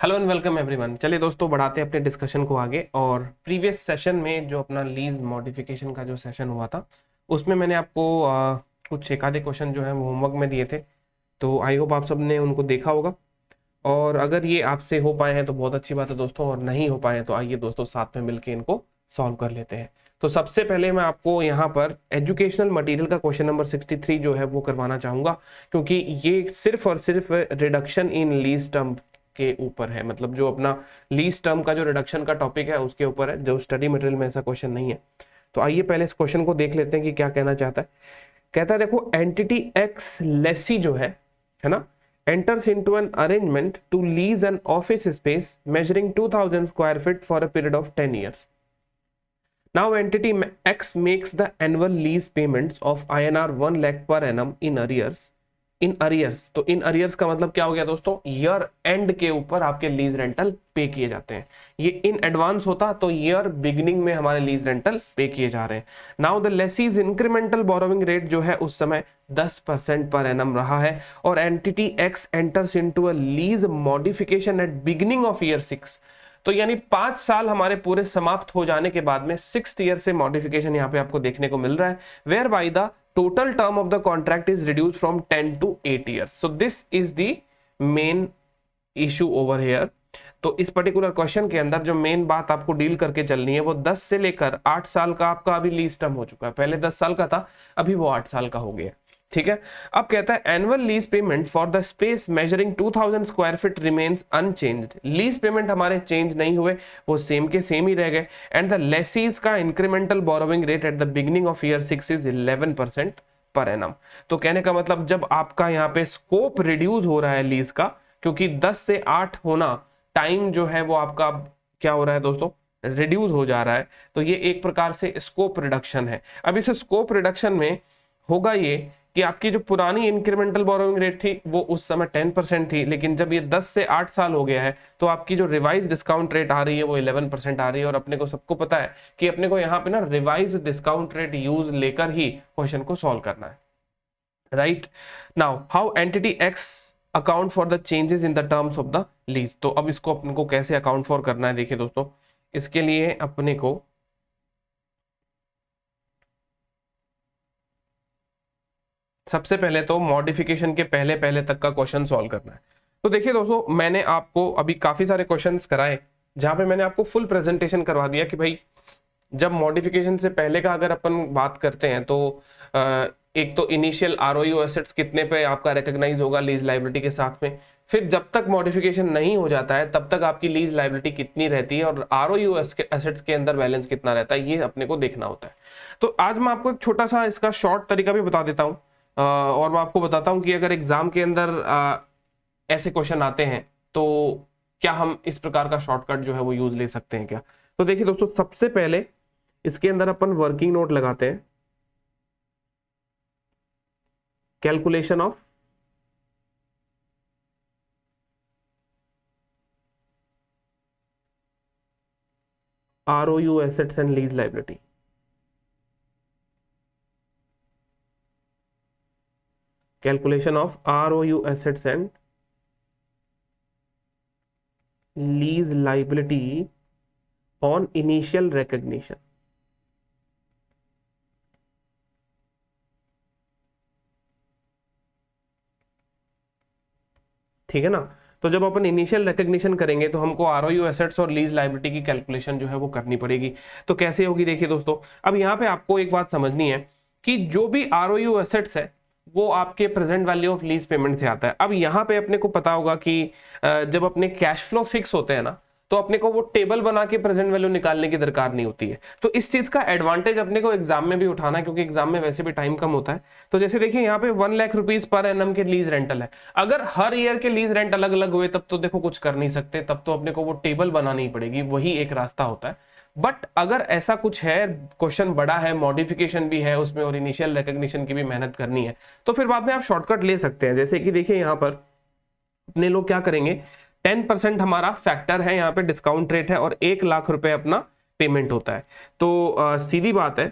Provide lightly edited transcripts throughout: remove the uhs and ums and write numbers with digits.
Hello and welcome everyone. चलिए दोस्तों, बढ़ाते हैं अपने डिस्कशन को आगे। और प्रीवियस सेशन में जो अपना लीज मॉडिफिकेशन का जो सेशन हुआ था, उसमें मैंने आपको कुछ एक आधे क्वेश्चन जो है वो होमवर्क में दिए थे। तो आई होप आप सब ने उनको देखा होगा। और अगर ये आपसे हो पाए हैं तो बहुत अच्छी बात है दोस्तों, और नहीं हो पाए हैं तो आइए दोस्तों साथ में मिलकर इनको सॉल्व कर लेते हैं। तो सबसे पहले मैं आपको यहाँ पर एजुकेशनल मटेरियल का क्वेश्चन नंबर 63 जो है वो करवाना चाहूंगा, क्योंकि ये सिर्फ और सिर्फ रिडक्शन इन लीज टर्म के ऊपर है। मतलब जो अपना लीज टर्म का जो रिडक्शन का टॉपिक है उसके ऊपर है, जो स्टडी मटेरियल में ऐसा क्वेश्चन नहीं है। तो आइए पहले इस क्वेश्चन को देख लेते हैं कि क्या कहना चाहता है। कहता है देखो, एंटिटी एक्स लेसी जो है ना, enters into an arrangement to lease an office space measuring 2000 square feet for a period of 10 years. Now entity X makes the annual lease payments of INR 1 lakh per annum in arrears. In arrears, तो in arrears का मतलब क्या हो गया दोस्तों, year and के ऊपर आपके लीज रेंटल पे किए जाते हैं। ये इन एडवांस होता तो ईयर बिगिनिंग में हमारे लीज रेंटल पे किए जा रहे हैं। Now the lessee's incremental borrowing rate जो है उस समय 10% पर एनम रहा है, और entity x enters into a lease modification at beginning of year 6। तो यानी 5 साल हमारे पूरे समाप्त हो जाने के बाद में 6th ईयर से मॉडिफिकेशन यहाँ पे आपको देखने को मिल रहा है, whereby the total term of the contract is reduced from 10 to 8 years. So this is the main issue over here. तो इस पर्टिकुलर क्वेश्चन के अंदर जो मेन बात आपको डील करके चलनी है वो 10 से लेकर 8 साल का आपका अभी लीज टर्म हो चुका है। पहले 10 साल का था, अभी वो 8 साल का हो गया। ठीक है। अब कहता है annual lease payment for the space measuring 2000 square feet remains unchanged. Lease payment हमारे चेंज नहीं हुए, वो सेम के सेम ही रह गए। एंड द लेसीज का incremental borrowing rate at the beginning of year 6 is 11% per annum. तो कहने का मतलब जब आपका यहाँ पे स्कोप रिड्यूस हो रहा है लीज का, क्योंकि 10 से 8 होना टाइम जो है वो आपका क्या हो रहा है दोस्तों, रिड्यूस हो जा रहा है। तो ये एक प्रकार से स्कोप रिडक्शन है। अब इस स्कोप रिडक्शन में होगा ये कि आपकी जो पुरानी इंक्रीमेंटल बोरोइंग रेट थी वो उस समय 10% थी, लेकिन जब ये 10 से 8 साल हो गया है तो आपकी जो रिवाइज डिस्काउंट रेट आ रही है वो 11% आ रही है। और अपने को सबको पता है कि अपने को यहाँ पे ना रिवाइज डिस्काउंट रेट यूज लेकर ही क्वेश्चन को सॉल्व करना है। Right now how entity x account for the changes in the terms of the lease. तो अब इसको अपने को कैसे अकाउंट फॉर करना है, देखिए दोस्तों, इसके लिए अपने को सबसे पहले तो मॉडिफिकेशन के पहले पहले तक का क्वेश्चन सॉल्व करना है। तो देखिए दोस्तों, मैंने आपको अभी काफी सारे क्वेश्चंस कराए जहां पे मैंने आपको फुल प्रेजेंटेशन करवा दिया कि भाई जब मॉडिफिकेशन से पहले का अगर अपन बात करते हैं तो एक तो इनिशियल आरओयू एसेट्स कितने पे आपका रिकॉग्नाइज होगा लीज लायबिलिटी के साथ में, फिर जब तक मॉडिफिकेशन नहीं हो जाता है तब तक आपकी लीज लायबिलिटी कितनी रहती है, और आरओयू एसेट्स के अंदर बैलेंस कितना रहता है, ये अपने को देखना होता है। तो आज मैं आपको एक छोटा सा इसका शॉर्ट तरीका भी बता देता हूँ, और मैं आपको बताता हूँ कि अगर एग्जाम के अंदर ऐसे क्वेश्चन आते हैं तो क्या हम इस प्रकार का शॉर्टकट जो है वो यूज ले सकते हैं क्या। तो देखिए दोस्तों, सबसे पहले इसके अंदर अपन वर्किंग नोट लगाते हैं, calculation of ROU assets and lease liability. Calculation of ROU assets and lease liability on initial recognition. ठीक है ना। तो जब अपन इनिशियल रिकॉग्निशन करेंगे तो हमको आरओयू एसेट्स और लीज लायबिलिटी की कैलकुलेशन जो है वो करनी पड़ेगी। तो कैसे होगी, देखिए दोस्तों, अब यहाँ पे आपको एक बात समझनी है कि जो भी आरओयू एसेट्स है वो आपके present value of lease payment से आता है। अब यहाँ पे अपने को पता होगा कि जब अपने कैश फ्लो फिक्स होते हैं ना, तो अपने को वो टेबल बना के प्रेजेंट वैल्यू निकालने की दरकार नहीं होती है। तो इस चीज का एडवांटेज अपने को एग्जाम में भी उठाना है, क्योंकि एग्जाम में वैसे भी टाइम कम होता है। तो जैसे देखिए यहाँ पे 1 लाख रुपीज पर एनम के लीज रेंटल है। अगर हर ईयर के लीज रेंट अलग अलग हुए तब तो देखो कुछ कर नहीं सकते, तब तो अपने को वो टेबल बनानी पड़ेगी, वही एक रास्ता होता है। बट अगर ऐसा कुछ है, क्वेश्चन बड़ा है, मॉडिफिकेशन भी है उसमें और इनिशियल रिकॉग्निशन की भी मेहनत करनी है, तो फिर बाद में आप शॉर्टकट ले सकते हैं। जैसे कि देखिए यहाँ पर अपने लोग क्या करेंगे, 10% हमारा फैक्टर है, यहाँ पे डिस्काउंट रेट है और 1 लाख रुपए अपना पेमेंट होता है। तो सीधी बात है,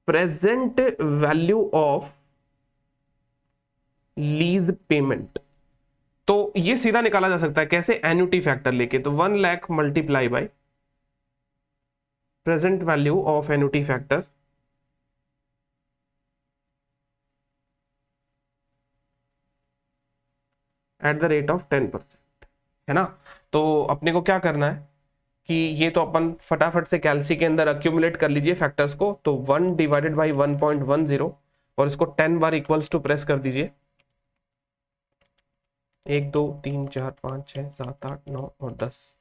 present value of lease payment तो ये सीधा निकाला जा सकता है कैसे, एन्युटी फैक्टर लेके। तो 1 lakh multiply by present value of annuity factor eight the rate of 10%, है ना। तो अपने को क्या करना है कि ये तो अपन फटाफट से कैलसी के अंदर अक्यूमुलेट कर लीजिए फैक्टर्स को। तो 1 डिवाइडेड बाई 1.10 और इसको 10 बार इक्वल्स टू प्रेस कर दीजिए। 1 2 3 4 5 6 7 8 9 और 10।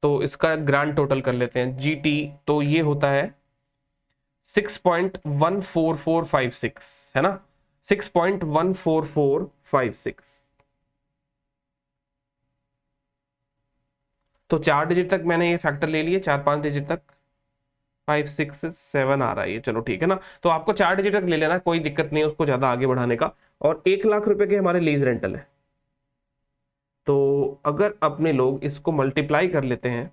तो इसका ग्रांड टोटल कर लेते हैं जी टी। तो ये होता है 6.14456, है ना, 6.14456। तो 4 डिजिट तक मैंने ये फैक्टर ले लिए, 4 5 डिजिट तक 5 6 7 आ रहा है ये, चलो ठीक है ना। तो आपको 4 डिजिट तक ले लेना, कोई दिक्कत नहीं है उसको ज्यादा आगे बढ़ाने का। और 1 लाख रुपए के हमारे लीज रेंटल है। तो अगर अपने लोग इसको मल्टीप्लाई कर लेते हैं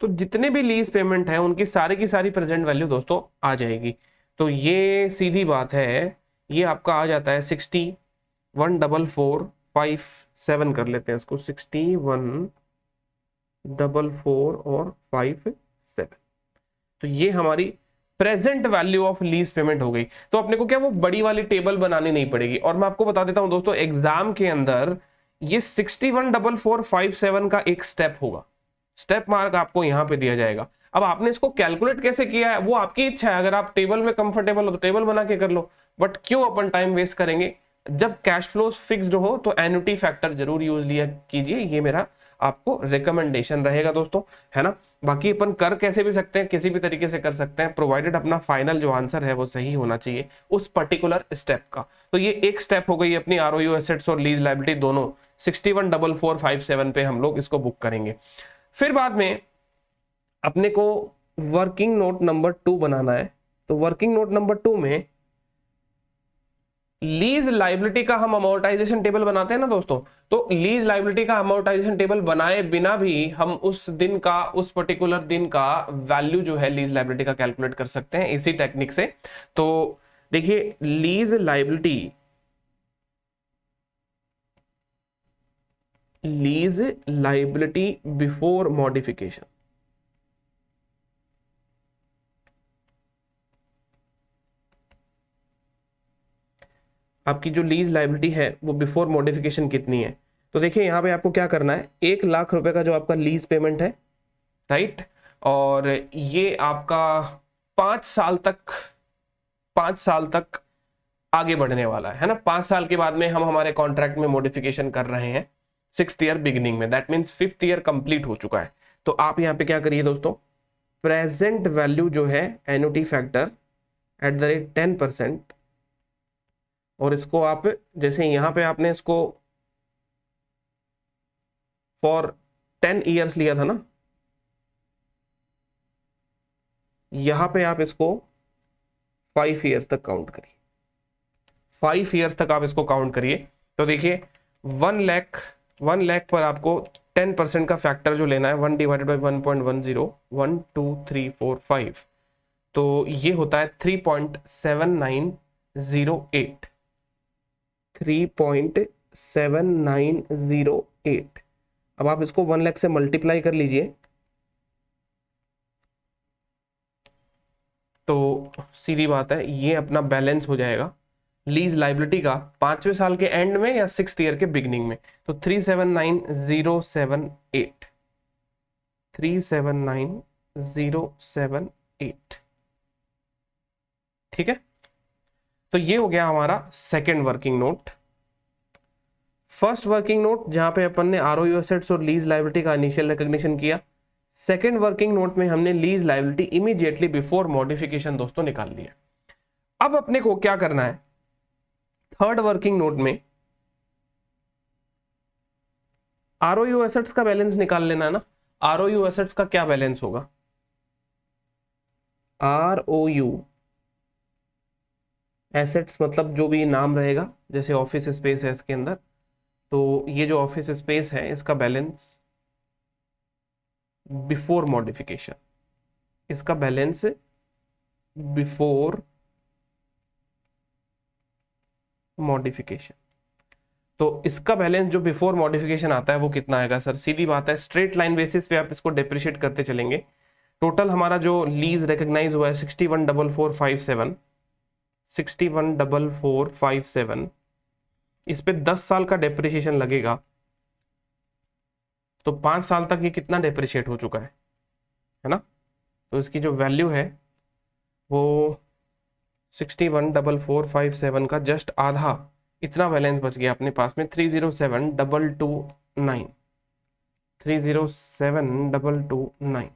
तो जितने भी लीज पेमेंट है उनकी सारी की सारी प्रेजेंट वैल्यू दोस्तों आ जाएगी। तो ये सीधी बात है, ये आपका आ जाता है 61,447 कर लेते हैं इसको, 61,444 और 57। तो ये हमारी present value of lease payment हो गई। तो अपने को क्या वो बड़ी वाली टेबल बनानी नहीं पड़ेगी। और मैं आपको बता देता हूं दोस्तों, एग्जाम के अंदर ये 61,457 का एक स्टेप होगा, स्टेप मार्क आपको यहां पे दिया जाएगा। अब आपने इसको कैलकुलेट कैसे किया है वो आपकी इच्छा है, अगर आप टेबल में कंफर्टेबल हो तो टेबल बना के कर लो, बट क्यों अपन टाइम वेस्ट करेंगे। जब कैश फ्लो फिक्स्ड हो तो एन्युटी फैक्टर जरूर यूज लिया कीजिए, ये मेरा आपको रिकमेंडेशन रहेगा दोस्तों, है ना। बाकी अपन कर कैसे भी सकते हैं, किसी भी तरीके से कर सकते हैं, प्रोवाइडेड अपना फाइनल जो आंसर है वो सही होना चाहिए उस पर्टिकुलर स्टेप का। तो ये एक स्टेप हो गई अपनी आरओयू एसेट्स और लीज लायबिलिटी दोनों 61,447 पे हम लोग इसको बुक करेंगे। फिर बाद में अपने को वर्किंग नोट नंबर 2 बनाना है। तो वर्किंग नोट नंबर 2 में लीज लाइबिलिटी का हम अमोर्टाइजेशन टेबल बनाते हैं ना दोस्तों। तो लीज लाइबिलिटी का अमोर्टाइजेशन टेबल बनाए बिना भी हम उस दिन का, उस पर्टिकुलर दिन का वैल्यू जो है लीज लाइबिलिटी का कैलकुलेट कर सकते हैं इसी टेक्निक से। तो देखिए lease liability, lease liability before modification, आपकी जो लीज लाइबिलिटी है वो बिफोर मॉडिफिकेशन कितनी है। तो देखिए यहाँ पे आपको क्या करना है, 1 लाख रुपए का जो आपका लीज पेमेंट है, राइट, और ये आपका 5 साल तक, 5 साल तक आगे बढ़ने वाला है ना। 5 साल के बाद में हम हमारे कॉन्ट्रैक्ट में मॉडिफिकेशन कर रहे हैं 6th ईयर बिगिनिंग में, that means 5th year complete हो चुका है। तो आप यहाँ पे क्या करिए दोस्तों, प्रेजेंट वैल्यू जो है annuity factor eight the rate 10%, और इसको आप जैसे यहाँ पे आपने इसको फॉर 10 ईयर्स लिया था ना, यहां पे आप इसको 5 ईयर्स तक काउंट करिए, 5 ईयर्स तक आप इसको काउंट करिए। तो देखिए 1 लाख पर आपको 10% का फैक्टर जो लेना है, 1 डिवाइडेड बाई 1.10, 1 2 3 4 5, तो ये होता है 3.7908, 3.7908। अब आप इसको 1 लाख से मल्टीप्लाई कर लीजिए, तो सीधी बात है ये अपना बैलेंस हो जाएगा लीज लाइबिलिटी का 5वें साल के एंड में या 6th ईयर के बिगिनिंग में। तो 379,078, 379,078, ठीक है। तो ये हो गया हमारा second working note. First working note जहां पे अपन ने आरओयू एसेट्स और लीज लाइबिलिटी का इनिशियल रिकॉग्निशन किया। सेकेंड वर्किंग नोट में हमने lease liability immediately before modification दोस्तों निकाल लिया। अब अपने को क्या करना है, थर्ड वर्किंग नोट में आरओयू एसेट्स का बैलेंस निकाल लेना है ना। आरओयू एसेट्स का क्या बैलेंस होगा, आरओयू एसेट्स मतलब जो भी नाम रहेगा, जैसे ऑफिस स्पेस है इसके अंदर, तो ये जो ऑफिस स्पेस है इसका बैलेंस बिफोर मॉडिफिकेशन, इसका बैलेंस बिफोर मॉडिफिकेशन। तो इसका बैलेंस जो बिफोर मॉडिफिकेशन आता है वो कितना आएगा सर? सीधी बात है, स्ट्रेट लाइन बेसिस पे आप इसको डेप्रिशिएट करते चलेंगे। टोटल हमारा जो लीज रिकॉग्नाइज हुआ है 61,4457, 61,4457, इस पे 10 साल का डेप्रिसिएशन लगेगा, तो 5 साल तक ये कितना डेप्रिशिएट हो चुका है ना? तो इसकी जो वैल्यू है वो 61,4457 का जस्ट आधा, इतना बैलेंस बच गया अपने पास में, 307,229, 307,229।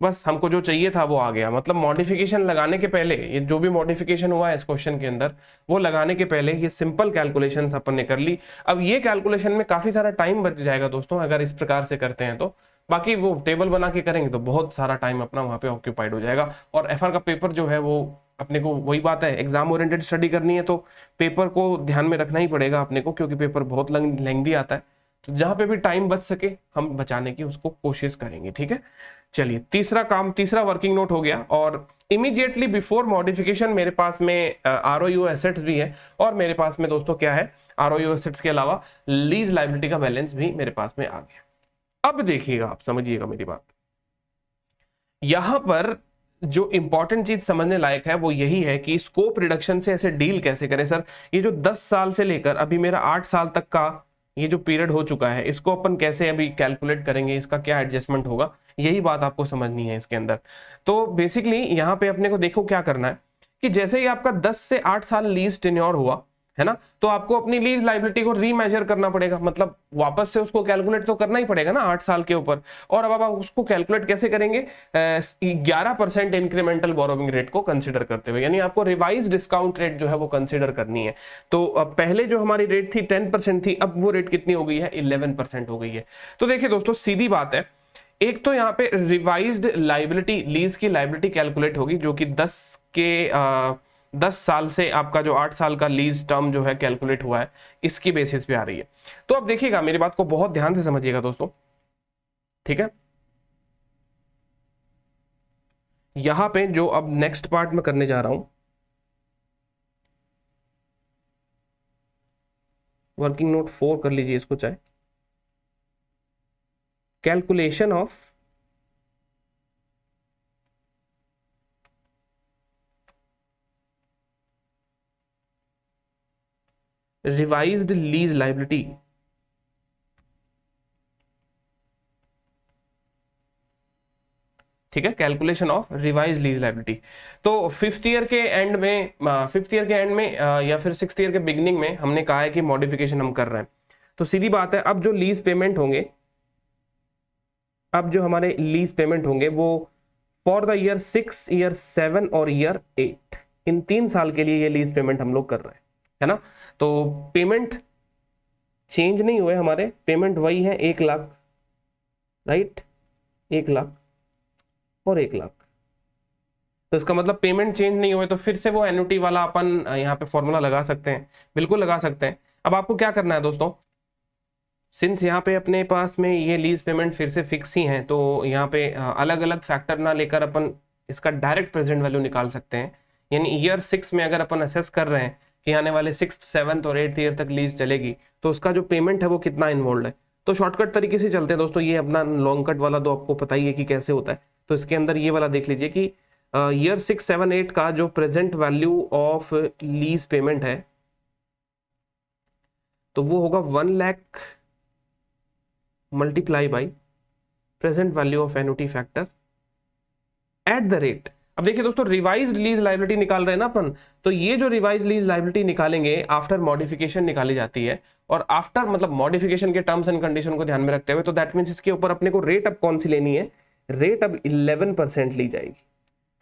बस हमको जो चाहिए था वो आ गया। मतलब मॉडिफिकेशन लगाने के पहले, ये जो भी मॉडिफिकेशन हुआ है इस क्वेश्चन के अंदर, वो लगाने के पहले ये सिंपल कैलकुलेशंस अपन ने कर ली। अब ये कैलकुलेशन में काफी सारा टाइम बच जाएगा दोस्तों अगर इस प्रकार से करते हैं तो। बाकी वो टेबल बना के करेंगे तो बहुत सारा टाइम अपना वहां पे ऑक्यूपाइड हो जाएगा। और एफआर का पेपर जो है वो अपने को, वही बात है, एग्जाम ओरिएंटेड स्टडी करनी है तो पेपर को ध्यान में रखना ही पड़ेगा अपने को, क्योंकि पेपर बहुत लेंथी आता है। तो जहां पे भी टाइम बच सके हम बचाने की उसको कोशिश करेंगे, ठीक है। चलिए, तीसरा काम, तीसरा वर्किंग नोट हो गया। और इमीडिएटली बिफोर मॉडिफिकेशन मेरे पास में आरओयू एसेट्स भी है, और मेरे पास में दोस्तों क्या है, आरओयू एसेट्स के अलावा लीज लायबिलिटी का बैलेंस भी मेरे पास में आ गया। अब देखिएगा, आप समझिएगा मेरी बात, यहां पर जो इंपॉर्टेंट चीज समझने लायक है वो यही है कि स्कोप रिडक्शन से ऐसे डील कैसे करें सर। ये जो 10 साल से लेकर अभी मेरा 8 साल तक का ये जो पीरियड हो चुका है, इसको अपन कैसे अभी कैलकुलेट करेंगे, इसका क्या एडजस्टमेंट होगा, यही बात आपको समझनी है इसके अंदर। तो बेसिकली यहाँ पे अपने को देखो क्या करना है कि जैसे ही आपका 10 से 8 साल लीज टेन्योर हुआ है ना, तो आपको अपनी लीज लायबिलिटी को रीमेजर करना पड़ेगा, मतलब वापस से उसको कैलकुलेट तो करना ही पड़ेगा ना 8 साल के ऊपर। और अब आप उसको कैलकुलेट कैसे करेंगे? 11% इंक्रीमेंटल बोरोविंग रेट को कंसीडर करते हुए, यानी आपको रिवाइज डिस्काउंट रेट जो है वो कंसीडर करनी है। तो पहले जो हमारी रेट थी 10% थी, अब वो रेट कितनी हो गई है? 11% हो गई है। तो देखिए दोस्तों, सीधी बात है, एक तो यहाँ पे रिवाइज्ड लाइबिलिटी, लीज की लाइबिलिटी कैलकुलेट होगी, जो कि 10 साल से आपका जो 8 साल का लीज टर्म जो है कैलकुलेट हुआ है, इसकी बेसिस पे आ रही है। तो अब देखिएगा, मेरी बात को बहुत ध्यान से समझिएगा दोस्तों, ठीक है। यहां पे जो अब नेक्स्ट पार्ट में करने जा रहा हूं, वर्किंग नोट 4 कर लीजिए इसको चाहे, calculation of revised lease liability. ठीक है, calculation of revise lease liability. तो फिफ्थ ईयर के एंड में या फिर सिक्स्थ ईयर के बिगिनिंग में हमने कहा है कि मॉडिफिकेशन हम कर रहे हैं। तो सीधी बात है, अब जो लीज पेमेंट होंगे, अब जो हमारे लीज पेमेंट होंगे वो फॉर द ईयर 6, ईयर 7 और ईयर 8, इन 3 साल के लिए ये लीज पेमेंट हम लोग कर रहे हैं, है ना। तो पेमेंट चेंज नहीं हुए हमारे, पेमेंट वही है 1 लाख, राइट, 1 लाख और 1 लाख। तो इसका मतलब पेमेंट चेंज नहीं हुए, तो फिर से वो एन्युटी वाला अपन यहाँ पे फॉर्मूला लगा सकते हैं, बिल्कुल लगा सकते हैं। अब आपको क्या करना है दोस्तों, सिंस यहाँ पे अपने पास में ये लीज पेमेंट फिर से फिक्स ही हैं, तो यहाँ पे अलग अलग फैक्टर ना लेकर अपन इसका डायरेक्ट प्रेजेंट वैल्यू निकाल सकते हैं। यानी ईयर 6 में अगर अपन असेस कर रहे हैं कि आने वाले 6th, 7th और 8th ईयर तक लीज चलेगी, तो उसका जो पेमेंट है वो कितना इन्वॉल्व है। तो शॉर्टकट तरीके से चलते हैं दोस्तों, ये अपना लॉन्ग कट वाला तो आपको पता ही है कि कैसे होता है। तो इसके अंदर ये वाला देख लीजिए कि ईयर 6, 7, 8 का जो present value of lease payment है, तो वो होगा 1 lakh multiply by present value of annuity factor eight the rate. अब देखिए दोस्तों, रिवाइज लीज लायबिलिटी निकाल रहे हैं ना अपन, तो ये जो रिवाइज लीज लायबिलिटी निकालेंगे आफ्टर मॉडिफिकेशन निकाली जाती है, और आफ्टर मतलब मॉडिफिकेशन के टर्म्स एंड कंडीशन को ध्यान में रखते हुए, तो दैट मींस इसके ऊपर अपने को रेट अब कौन सी लेनी है, रेट अब 11% ली जाएगी,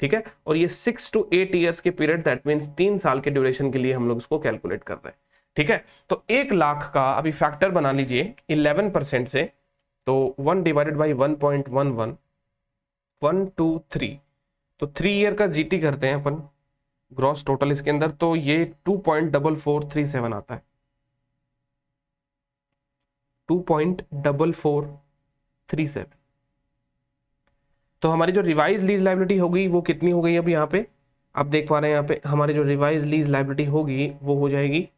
ठीक है। और ये 6 to 8 ईयर्स के पीरियड, दैट मींस 3 साल के ड्यूरेशन के लिए हम लोग इसको कैलकुलेट कर रहे हैं, ठीक है। तो 1 लाख का अभी फैक्टर बना लीजिए 11% से, तो 1 डिवाइडेड बाई 1.11, 1, 2, 3, तो 3 ईयर का जीटी करते हैं अपन ग्रॉस टोटल इसके अंदर, तो ये 2.4437 आता है, 2.4437। तो हमारी जो रिवाइज लीज लायबिलिटी होगी वो कितनी हो गई, अभी यहाँ पे आप देख पा रहे हैं, यहाँ पे हमारी जो रिवाइज लीज लायबिलिटी होगी वो हो जाएगी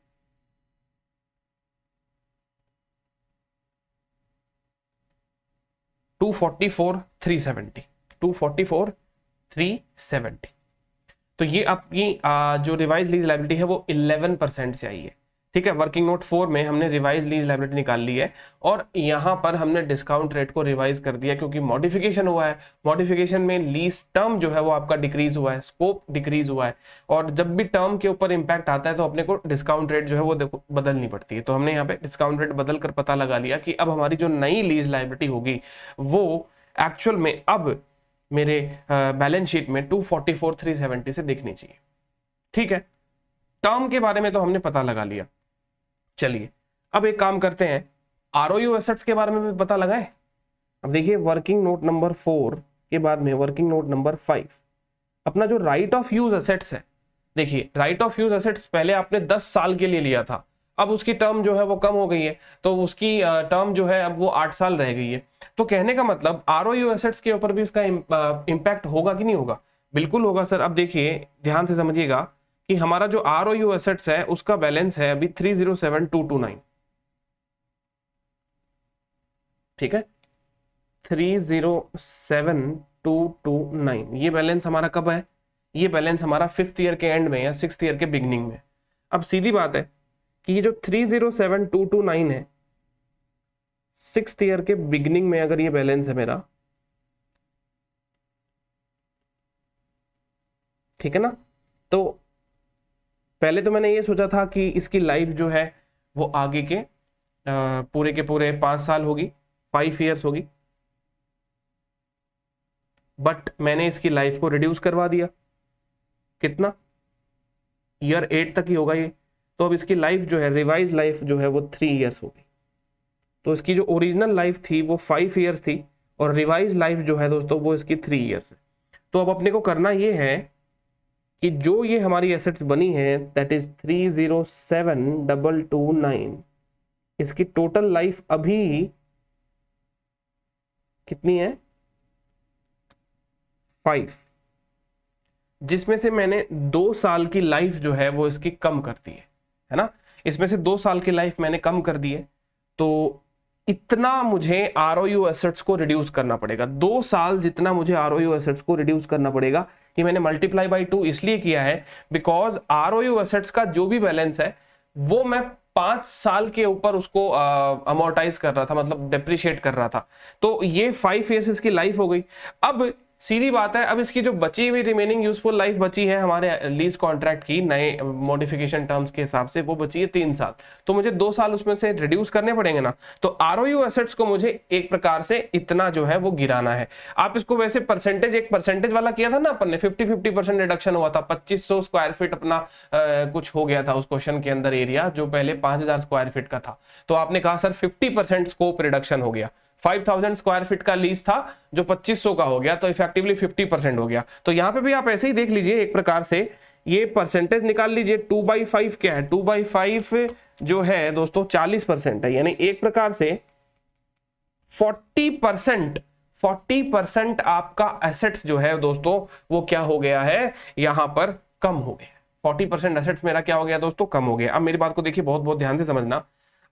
244,370, 244,370। तो ये आपकी जो रिवाइज लीज लायबिलिटी है वो 11% से आई है। ठीक है, वर्किंग नोट 4 में हमने रिवाइज लीज लायबिलिटी निकाल ली है और यहाँ पर हमने डिस्काउंट रेट को रिवाइज कर दिया क्योंकि मॉडिफिकेशन हुआ है। मॉडिफिकेशन में लीज टर्म जो है वो आपका डिक्रीज हुआ है, स्कोप डिक्रीज हुआ है, और जब भी टर्म के ऊपर इंपैक्ट आता है तो अपने को डिस्काउंट रेट जो है वो देखो बदलनी पड़ती है। तो हमने यहाँ पे डिस्काउंट रेट बदल कर पता लगा लिया कि अब हमारी जो नई लीज लायबिलिटी होगी वो एक्चुअल में अब मेरे बैलेंस शीट में 244,370 से दिखनी चाहिए। ठीक है, टर्म के बारे में तो हमने पता लगा लिया। चलिए अब एक काम करते हैं, आरओयू एसेट्स के बारे में भी पता लगाए। अब देखिए वर्किंग नोट नंबर 4 के बाद में वर्किंग नोट नंबर 5 अपना जो राइट ऑफ यूज एसेट्स है। देखिए राइट ऑफ यूज एसेट्स पहले आपने 10 साल के लिए लिया था, अब उसकी टर्म जो है वो कम हो गई है, तो उसकी टर्म जो है अब वो 8 साल रह गई है। तो कहने का मतलब आरओयू एसेट्स के ऊपर भी इसका इम्पैक्ट होगा कि नहीं होगा? बिल्कुल होगा सर। अब देखिए ध्यान से समझिएगा कि हमारा जो आरओयू एसेट्स है उसका बैलेंस है अभी 307,229। ठीक है, 307,229 ये बैलेंस हमारा कब है? ये बैलेंस हमारा 5th ईयर के एंड में या 6th ईयर के बिगनिंग में। अब सीधी बात है कि ये जो 307,229 है 6th ईयर के बिगनिंग में अगर ये बैलेंस है मेरा, ठीक है ना, तो पहले तो मैंने ये सोचा था कि इसकी लाइफ जो है वो आगे के पूरे के पूरे 5 साल होगी, 5 ईयर्स होगी, बट मैंने इसकी लाइफ को रिड्यूस करवा दिया। कितना? ईयर 8 तक ही होगा ये। तो अब इसकी लाइफ जो है, रिवाइज लाइफ जो है वो 3 ईयर्स होगी। तो इसकी जो ओरिजिनल लाइफ थी वो 5 ईयर्स थी और रिवाइज लाइफ जो है दोस्तों वो इसकी 3 ईयर्स है। तो अब अपने को करना ये है कि जो ये हमारी एसेट्स बनी है दैट इज 307,229, इसकी टोटल लाइफ अभी कितनी है? 5, जिसमें से मैंने 2 साल की लाइफ जो है वो इसकी कम कर दी है ना। इसमें से 2 साल की लाइफ मैंने कम कर दी है, तो इतना मुझे आरओयू एसेट्स को रिड्यूस करना पड़ेगा। 2 साल जितना मुझे आरओयू एसेट्स को रिड्यूस करना पड़ेगा। कि मैंने मल्टीप्लाई बाई 2 इसलिए किया है बिकॉज आरओयू एसेट्स का जो भी बैलेंस है वो मैं 5 साल के ऊपर उसको अमोर्टाइज कर रहा था, मतलब डेप्रिशिएट कर रहा था। तो ये 5 ईयर्स इसकी लाइफ हो गई। अब सीधी बात है, अब इसकी जो बची हुई रिमेनिंग यूजफुल लाइफ बची है हमारे लीज कॉन्ट्रैक्ट की नए मॉडिफिकेशन टर्म्स के हिसाब से, वो बची है 3 साल। तो मुझे 2 साल उसमें से रिड्यूस करने पड़ेंगे ना। तो आरओयू एसेट्स को मुझे एक प्रकार से इतना जो है वो गिराना है। आप इसको वैसे परसेंटेज, एक परसेंटेज वाला किया था ना अपन ने, 50-50% रिडक्शन हुआ था। 2500 स्क्वायर फीट अपना कुछ हो गया था उस क्वेश्चन के अंदर एरिया, जो पहले 5000 स्क्वायर फीट का था। तो आपने कहा सर 50% स्कोप रिडक्शन हो गया। 5000 स्क्वायर फीट का लीज था जो 2500 का हो गया, तो इफेक्टिवली 50% हो गया। तो यहां पे भी आप ऐसे ही देख लीजिए, एक प्रकार से ये परसेंटेज निकाल लीजिए। 2/5 क्या है? 2/5 जो है दोस्तों 40% है, यानी एक प्रकार से 40% आपका एसेट्स जो है दोस्तों वो क्या हो गया है, यहां पर कम हो गया। 40% एसेट्स मेरा क्या हो गया दोस्तों? कम हो गया। अब मेरी बात को देखिए, बहुत बहुत ध्यान से समझना।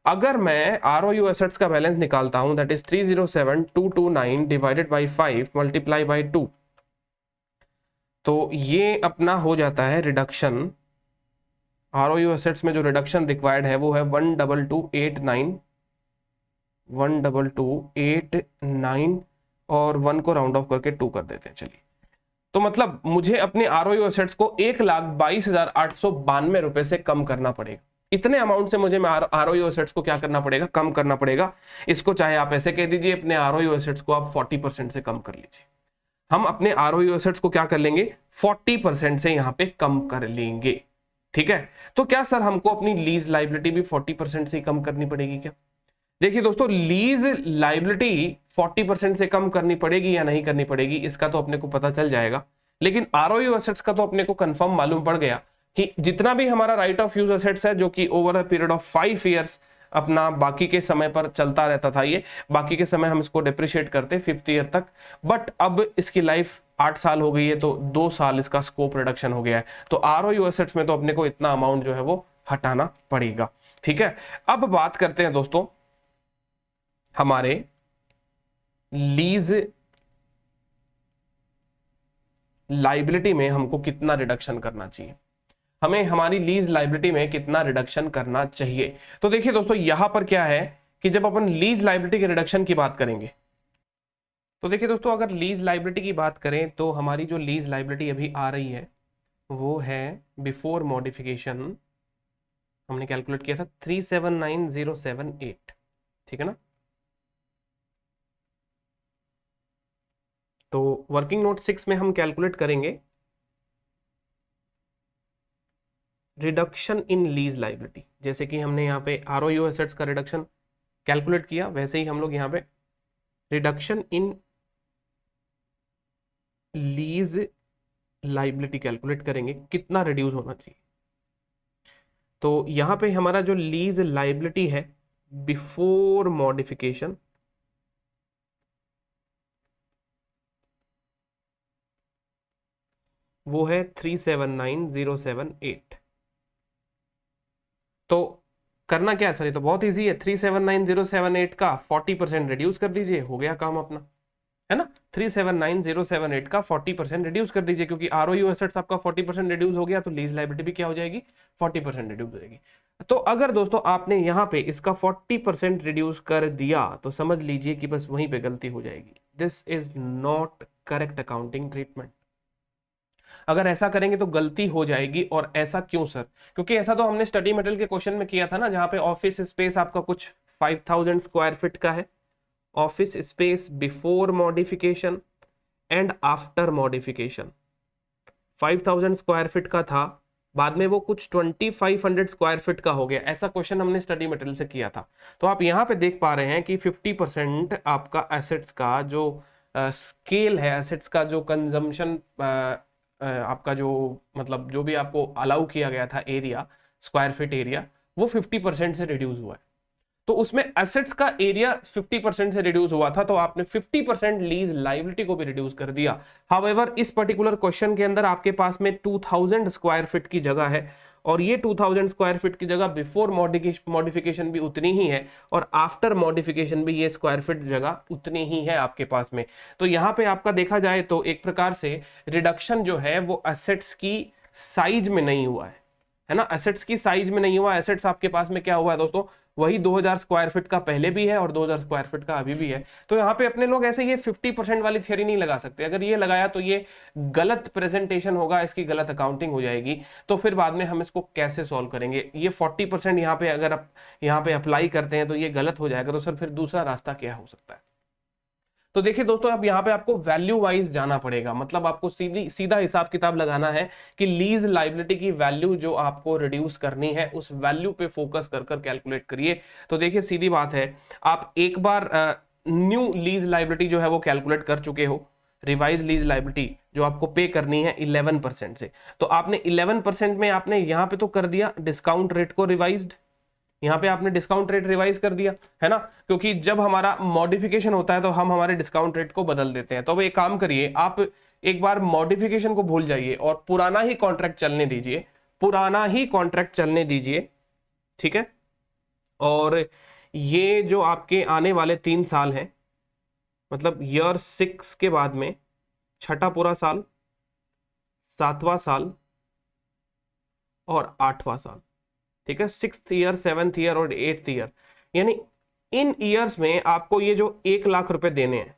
अगर मैं आरओयू एसेट्स का बैलेंस निकालता हूं that is 307,229 divided by 5 multiply by 2, तो ये अपना हो जाता है रिडक्शन। आरओयू एसेट्स में जो रिडक्शन रिक्वायर्ड है वो है 12289, 12289 और 1 को राउंड ऑफ करके 2 कर देते हैं। चलिए, तो मतलब मुझे अपने आरओयू एसेट्स को 1,22,892 रुपए से कम करना पड़ेगा। इतने अमाउंट से मुझे आरओयू एसेट्स को क्या करना पड़ेगा? कम करना पड़ेगा। इसको चाहे आप ऐसे कह दीजिए, अपने आरओयू एसेट्स को आप 40% से कम कर लीजिए। हम अपने आरओयू एसेट्स को क्या कर लेंगे? 40% से यहां पे कम कर लेंगे। ठीक है, तो क्या सर हमको अपनी लीज लाइबिलिटी भी 40% से कम करनी पड़ेगी क्या? देखिए दोस्तों, लीज लाइबिलिटी 40% से कम करनी पड़ेगी या नहीं करनी पड़ेगी इसका तो अपने को पता चल जाएगा, लेकिन आरओयू एसेट्स का तो अपने को कंफर्म मालूम पड़ गया कि जितना भी हमारा राइट ऑफ यूज एसेट्स है, जो कि over a period of 5 years अपना बाकी के समय पर चलता रहता था, ये बाकी के समय हम इसको डिप्रिशिएट करते 5th ईयर तक, बट अब इसकी लाइफ 8 साल हो गई है, तो 2 साल इसका स्कोप रिडक्शन हो गया है। तो आरओयू एसेट्स में तो अपने को इतना अमाउंट जो है वो हटाना पड़ेगा। ठीक है, अब बात करते हैं दोस्तों हमारे लीज लाइबिलिटी में हमको कितना रिडक्शन करना चाहिए, हमें हमारी लीज लाइबिलिटी में कितना रिडक्शन करना चाहिए। तो देखिए दोस्तों यहां पर क्या है कि जब अपन लीज लाइबिलिटी के रिडक्शन की बात करेंगे, तो देखिए दोस्तों अगर लीज लाइबिलिटी की बात करें तो हमारी जो लीज लाइबिलिटी अभी आ रही है वो है बिफोर मॉडिफिकेशन, हमने कैलकुलेट किया था 379078, ठीक है ना। तो वर्किंग नोट 6 में हम कैलकुलेट करेंगे रिडक्शन इन लीज लाइबिलिटी, जैसे कि हमने यहाँ पे आरओयू एसेट्स का रिडक्शन कैलकुलेट किया, वैसे ही हम लोग यहाँ पे reduction in lease liability calculate करेंगे, कितना रिड्यूस होना चाहिए। तो यहाँ पे हमारा जो लीज लाइबिलिटी है बिफोर मॉडिफिकेशन, वो है 379078। तो करना क्या है सर, ये तो बहुत इजी है, 379078 का 40% रिड्यूस कर दीजिए, हो गया काम अपना, है ना। 379078 का 40% रिड्यूस कर दीजिए, क्योंकि आरओयू एसेट्स आपका 40% रिड्यूस हो गया तो लीज लाइबिलिटी भी क्या हो जाएगी, 40% रिड्यूस हो जाएगी। तो अगर दोस्तों आपने यहाँ पे इसका 40% रिड्यूस कर दिया तो समझ लीजिए कि बस वहीं पे गलती हो जाएगी। This is not correct accounting treatment. अगर ऐसा करेंगे तो गलती हो जाएगी। और ऐसा क्यों सर, क्योंकि ऐसा तो हमने स्टडी मटेरियल के क्वेश्चन में किया था ना, जहां पे ऑफिस स्पेस आपका कुछ 5000 स्क्वायर फीट का है, office space before modification and after modification 5000 square feet का था, बाद में वो कुछ 2500 स्क्वायर फीट का हो गया। ऐसा क्वेश्चन हमने स्टडी मटेरियल से किया था। तो आप यहाँ पे देख पा रहे हैं कि 50% आपका एसेट्स का जो स्केल है, एसेट्स का जो कंजम्पशन आपका जो मतलब जो भी आपको अलाउ किया गया था एरिया, स्क्वायर फीट एरिया, वो 50% से रिड्यूस हुआ है। तो उसमें एसेट्स का एरिया 50% से रिड्यूस हुआ था, तो आपने 50% लीज लाइबिलिटी को भी रिड्यूस कर दिया। हाउएवर इस पर्टिकुलर क्वेश्चन के अंदर आपके पास में 2000 स्क्वायर फीट की जगह है, और ये 2000 स्क्वायर फीट की जगह बिफोर मॉडिफिकेशन भी उतनी ही है, और आफ्टर मॉडिफिकेशन भी ये स्क्वायर फीट जगह उतनी ही है आपके पास में। तो यहाँ पे आपका देखा जाए तो एक प्रकार से रिडक्शन जो है वो एसेट्स की साइज में नहीं हुआ है ना, एसेट्स की साइज में नहीं हुआ। एसेट्स आपके पास में क्या हुआ है दोस्तों, वही 2000 स्क्वायर फीट का पहले भी है और 2000 स्क्वायर फीट का अभी भी है। तो यहाँ पे अपने लोग ऐसे ये 50% वाली थियरी नहीं लगा सकते। अगर ये लगाया तो ये गलत प्रेजेंटेशन होगा, इसकी गलत अकाउंटिंग हो जाएगी। तो फिर बाद में हम इसको कैसे सॉल्व करेंगे, ये 40% यहाँ पे अगर आप यहाँ पे अप्लाई करते हैं तो ये गलत हो जाएगा, तो सर फिर दूसरा रास्ता क्या हो सकता है। तो देखिए दोस्तों अब यहाँ पे आपको वैल्यू वाइज जाना पड़ेगा, मतलब आपको सीधा हिसाब किताब लगाना है कि लीज लाइबिलिटी की वैल्यू जो आपको रिड्यूस करनी है उस वैल्यू पे फोकस कर कर कैलकुलेट करिए। तो देखिए सीधी बात है, आप एक बार न्यू लीज लाइबिलिटी जो है वो कैलकुलेट कर चुके हो, रिवाइज लीज लाइबिलिटी जो आपको पे करनी है 11% से, तो आपने 11% में आपने यहाँ पे तो कर दिया डिस्काउंट रेट को रिवाइज्ड, यहाँ पे आपने डिस्काउंट रेट रिवाइज कर दिया है ना, क्योंकि जब हमारा मॉडिफिकेशन होता है तो हम हमारे डिस्काउंट रेट को बदल देते हैं। तो अब एक काम करिए, आप एक बार मॉडिफिकेशन को भूल जाइए और पुराना ही कॉन्ट्रैक्ट चलने दीजिए, पुराना ही कॉन्ट्रैक्ट चलने दीजिए, ठीक है। और ये जो आपके आने वाले 3 साल हैं, मतलब ईयर 6 के बाद में छठा पूरा साल, 7वां साल और 8वां साल, ठीक है, 6th ईयर, 7th ईयर और 8th ईयर, यानी इन ईयर्स में आपको ये जो 1 लाख रुपए देने हैं,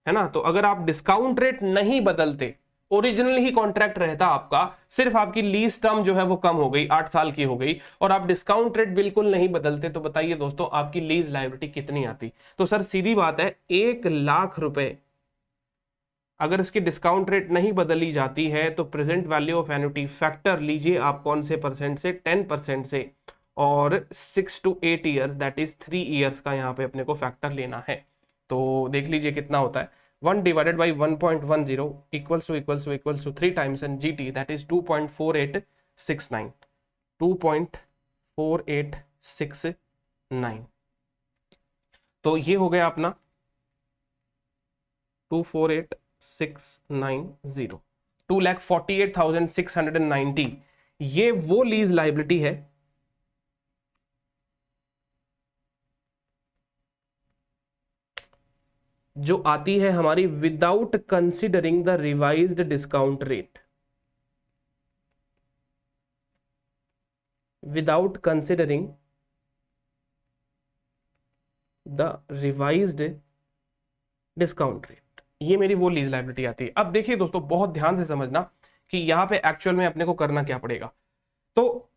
है ना। तो अगर आप डिस्काउंट रेट नहीं बदलते, ओरिजिनल ही कॉन्ट्रैक्ट रहता आपका, सिर्फ आपकी लीज टर्म जो है वो कम हो गई, 8 साल की हो गई, और आप डिस्काउंट रेट बिल्कुल नहीं बदलते, तो बताइए दोस्तों आपकी लीज लायबिलिटी कितनी आती। तो सर सीधी बात है, 1 लाख रुपए अगर इसकी डिस्काउंट रेट नहीं बदली जाती है तो present value of annuity factor लीजिए आप कौन से परसेंट से, 10% से, और 6 to 8 years that is 3 years का यहाँ पे अपने को फैक्टर लेना है। तो देख लीजिए कितना होता है, 1 divided by 1.10 equals to 3 times and G T that is 2.4869, 2.4869। तो ये हो गया अपना 248,690, 2,48,690। ये वो लीज लाइबिलिटी है जो आती है हमारी without considering the revised discount rate, without considering the revised discount rate, ये मेरी वो लीज लायबिलिटी आती है। अब देखिए दोस्तों, बहुत ध्यान से समझना कि यहां पे एक्चुअल में अपने को करना क्या पड़ेगा। तो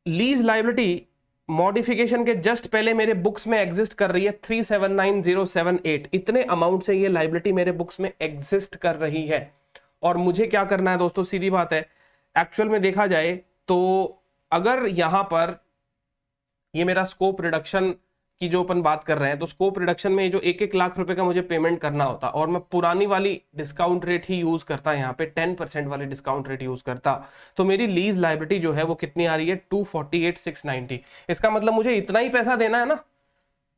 लीज लायबिलिटी मॉडिफिकेशन के जस्ट पहले मेरे बुक्स में एग्जिस्ट कर रही है 379,078, इतने अमाउंट से ये लायबिलिटी मेरे बुक्स में एग्जिस्ट कर रही है। और मुझे क्या करना है दोस्तों, सीधी बात है, एक्चुअल में देखा जाए तो अगर यहां पर ये मेरा स्कोप रिडक्शन की जो अपन बात कर रहे हैं, तो स्कोप रिडक्शन में जो 1-1 लाख रुपए का मुझे पेमेंट करना होता और मैं पुरानी वाली डिस्काउंट रेट ही यूज करता, यहाँ पे 10% वाली डिस्काउंट रेट यूज करता, तो मेरी लीज लायबिलिटी जो है वो कितनी आ रही है, 248,690। इसका मतलब मुझे इतना ही पैसा देना है ना।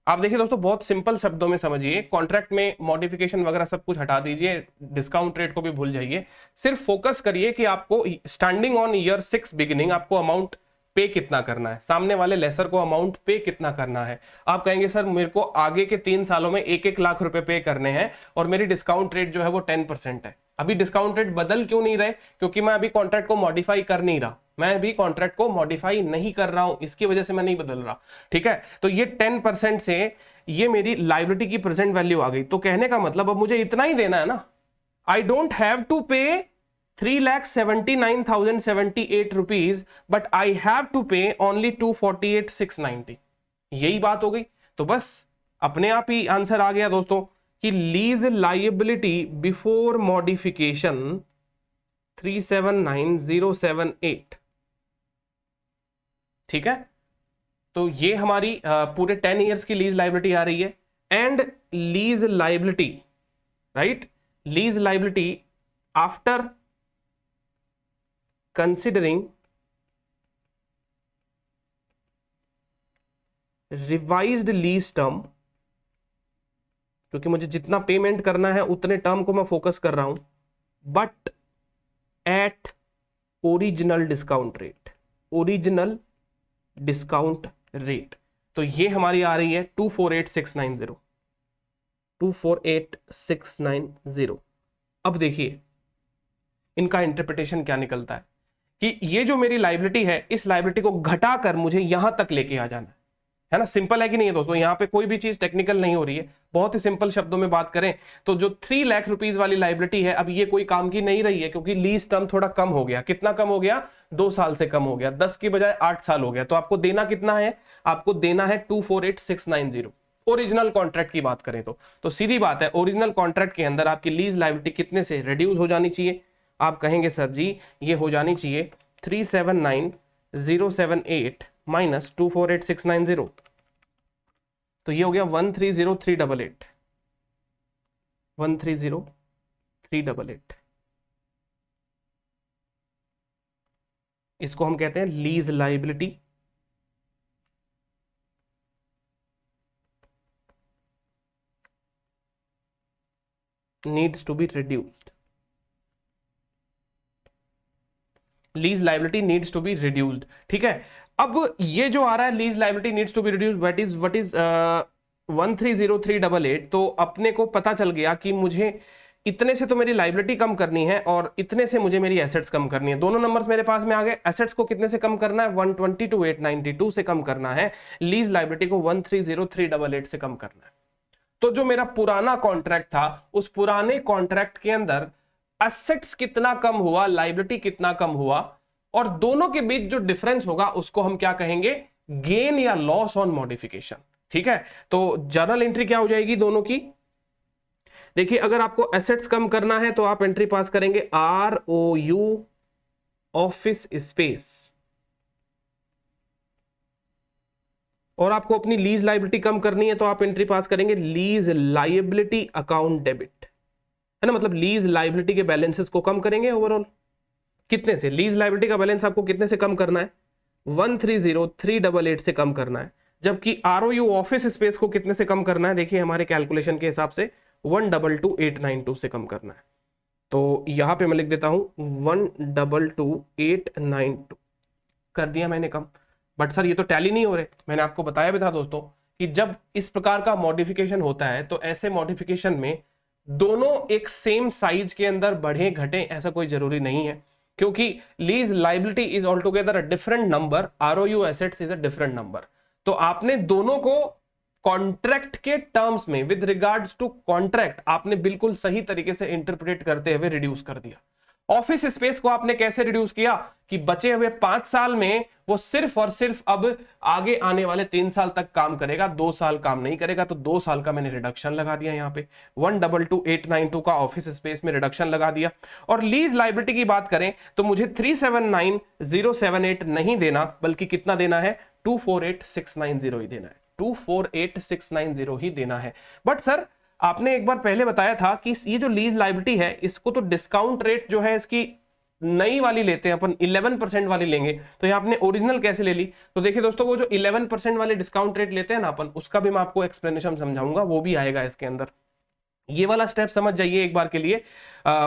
आप देखिए दोस्तों, बहुत सिंपल शब्दों में समझिए, कॉन्ट्रैक्ट में मॉडिफिकेशन वगैरह सब कुछ हटा दीजिए, डिस्काउंट रेट को भी भूल जाइए, सिर्फ फोकस करिए कि आपको स्टैंडिंग ऑन ईयर 6 बिगिनिंग आपको अमाउंट पे कितना करना है, सामने वाले लेसर को अमाउंट पे कितना करना है। आप कहेंगे सर मेरे को आगे के 3 सालों में 1-1 लाख रुपए पे करने हैं और मेरी डिस्काउंट रेट जो है वो 10% है। अभी डिस्काउंट रेट बदल क्यों नहीं रहे, क्योंकि मैं अभी कॉन्ट्रैक्ट को मॉडिफाई कर नहीं रहा, मैं अभी कॉन्ट्रैक्ट को मॉडिफाई नहीं कर रहा हूं, इसकी वजह से मैं नहीं बदल रहा। ठीक है, तो ये 10% से ये मेरी लायबिलिटी की प्रेजेंट वैल्यू आ गई। तो कहने का मतलब अब मुझे इतना ही देना है ना, I don't have to pay 3,79,078 rupees, but I have to pay only 248,690। यही बात हो गई। तो बस अपने आप ही आंसर आ गया दोस्तों कि लीज लायबिलिटी बिफोर मॉडिफिकेशन 379,078। ठीक है, तो ये हमारी पूरे 10 ईयर्स की लीज लायबिलिटी आ रही है। And lease liability, right, lease liability after considering revised lease term, क्योंकि मुझे जितना पेमेंट करना है उतने टर्म को मैं फोकस कर रहा हूं, but at original discount rate, original discount rate. तो ये हमारी आ रही है 248,690, 248,690। अब देखिए इनका इंटरप्रिटेशन क्या निकलता है कि ये जो मेरी लायबिलिटी है, इस लायबिलिटी को घटाकर मुझे यहां तक लेके आ जाना है ना। सिंपल है कि नहीं है दोस्तों, यहां पे कोई भी चीज टेक्निकल नहीं हो रही है, बहुत ही सिंपल शब्दों में बात करें तो जो 3 लाख रुपीज वाली लायबिलिटी है, अब ये कोई काम की नहीं रही है, क्योंकि लीज टर्म थोड़ा कम हो गया। कितना कम हो गया, 2 साल से कम हो गया, 10 की बजाय 8 साल हो गया। तो आपको देना कितना है, आपको देना है 248,690। ओरिजिनल कॉन्ट्रैक्ट की बात करें तो सीधी बात है, ओरिजिनल कॉन्ट्रैक्ट के अंदर आपकी लीज लायबिलिटी कितने से रिड्यूस हो जानी चाहिए। आप कहेंगे सर जी ये हो जानी चाहिए 379,078 माइनस 248,690, तो ये हो गया 130,388, 130,388। इसको हम कहते हैं lease liability needs to be reduced, lease liability needs to be reduced. ठीक है, अब ये जो आ रहा है lease liability needs to be reduced, what is 130,388। तो अपने को पता चल गया कि मुझे इतने से तो मेरी लायबिलिटी कम करनी है और इतने से मुझे मेरी एसेट्स कम करनी है। दोनों नंबर्स मेरे पास में आ गए। एसेट्स को कितने से कम करना है, 122,892 से कम करना है, लीज लायबिलिटी को 130,388 से कम करना है। तो जो मेरा पुराना कॉन्ट्रैक्ट था, उस पुराने कॉन्ट्रैक्ट के अंदर एसेट्स कितना कम हुआ, लायबिलिटी कितना कम हुआ, और दोनों के बीच जो डिफरेंस होगा उसको हम क्या कहेंगे, गेन या लॉस ऑन मॉडिफिकेशन। ठीक है, तो जर्नल एंट्री क्या हो जाएगी दोनों की, देखिए अगर आपको एसेट्स कम करना है तो आप एंट्री पास करेंगे ROU ऑफिस स्पेस, और आपको अपनी लीज लायबिलिटी कम करनी है तो आप एंट्री पास करेंगे लीज लायबिलिटी अकाउंट डेबिट, है ना। मतलब लीज लायबिलिटी के बैलेंसेस को कम करेंगे ओवरऑल। कितने से, लीज लायबिलिटी का बैलेंस आपको कितने से कम करना है, 130,388 से कम करना है। जबकि ROU ऑफिस स्पेस को कितने से कम करना है, देखिए हमारे कैलकुलेशन के हिसाब से 122,892 से कम करना है। तो यहां पे मैं लिख देता हूं 122,892 कर दिया मैंने कम। बट सर ये तो टैली नहीं हो रहे, मैंने आपको बताया भी था दोस्तों कि जब इस प्रकार का मॉडिफिकेशन होता है तो ऐसे मॉडिफिकेशन में दोनों एक सेम साइज के अंदर बढ़े घटे ऐसा कोई जरूरी नहीं है, क्योंकि lease liability is altogether a different number, ROU assets is a different number. तो आपने दोनों को कॉन्ट्रैक्ट के टर्म्स में विद रिगार्ड्स टू कॉन्ट्रैक्ट आपने बिल्कुल सही तरीके से इंटरप्रेट करते हुए रिड्यूस कर दिया। ऑफिस स्पेस को आपने कैसे रिड्यूस किया कि बचे हुए 5 साल में वो सिर्फ और सिर्फ अब आगे आने वाले 3 साल तक काम करेगा, 2 साल काम नहीं करेगा, तो 2 साल का मैंने रिडक्शन लगा दिया यहाँ पे 122,892 का ऑफिस स्पेस में रिडक्शन लगा दिया। और लीज लाइबिलिटी की बात करें तो मुझे 379,078 नहीं देना, बल्कि कितना देना है, 248,690 ही देना है, 248,690 ही देना है। बट सर आपने एक बार पहले बताया था कि ये जो लीज लाइबिलिटी है इसको तो डिस्काउंट रेट जो है इसकी नई वाली लेते हैं अपन, 11% वाली लेंगे, तो यहाँ आपने ओरिजिनल कैसे ले ली? तो देखिए दोस्तों, वो जो 11% वाले डिस्काउंट रेट लेते हैं ना अपन, उसका भी मैं आपको एक्सप्लेनेशन समझाऊंगा, वो भी आएगा इसके अंदर। ये वाला स्टेप समझ जाइए एक बार के लिए।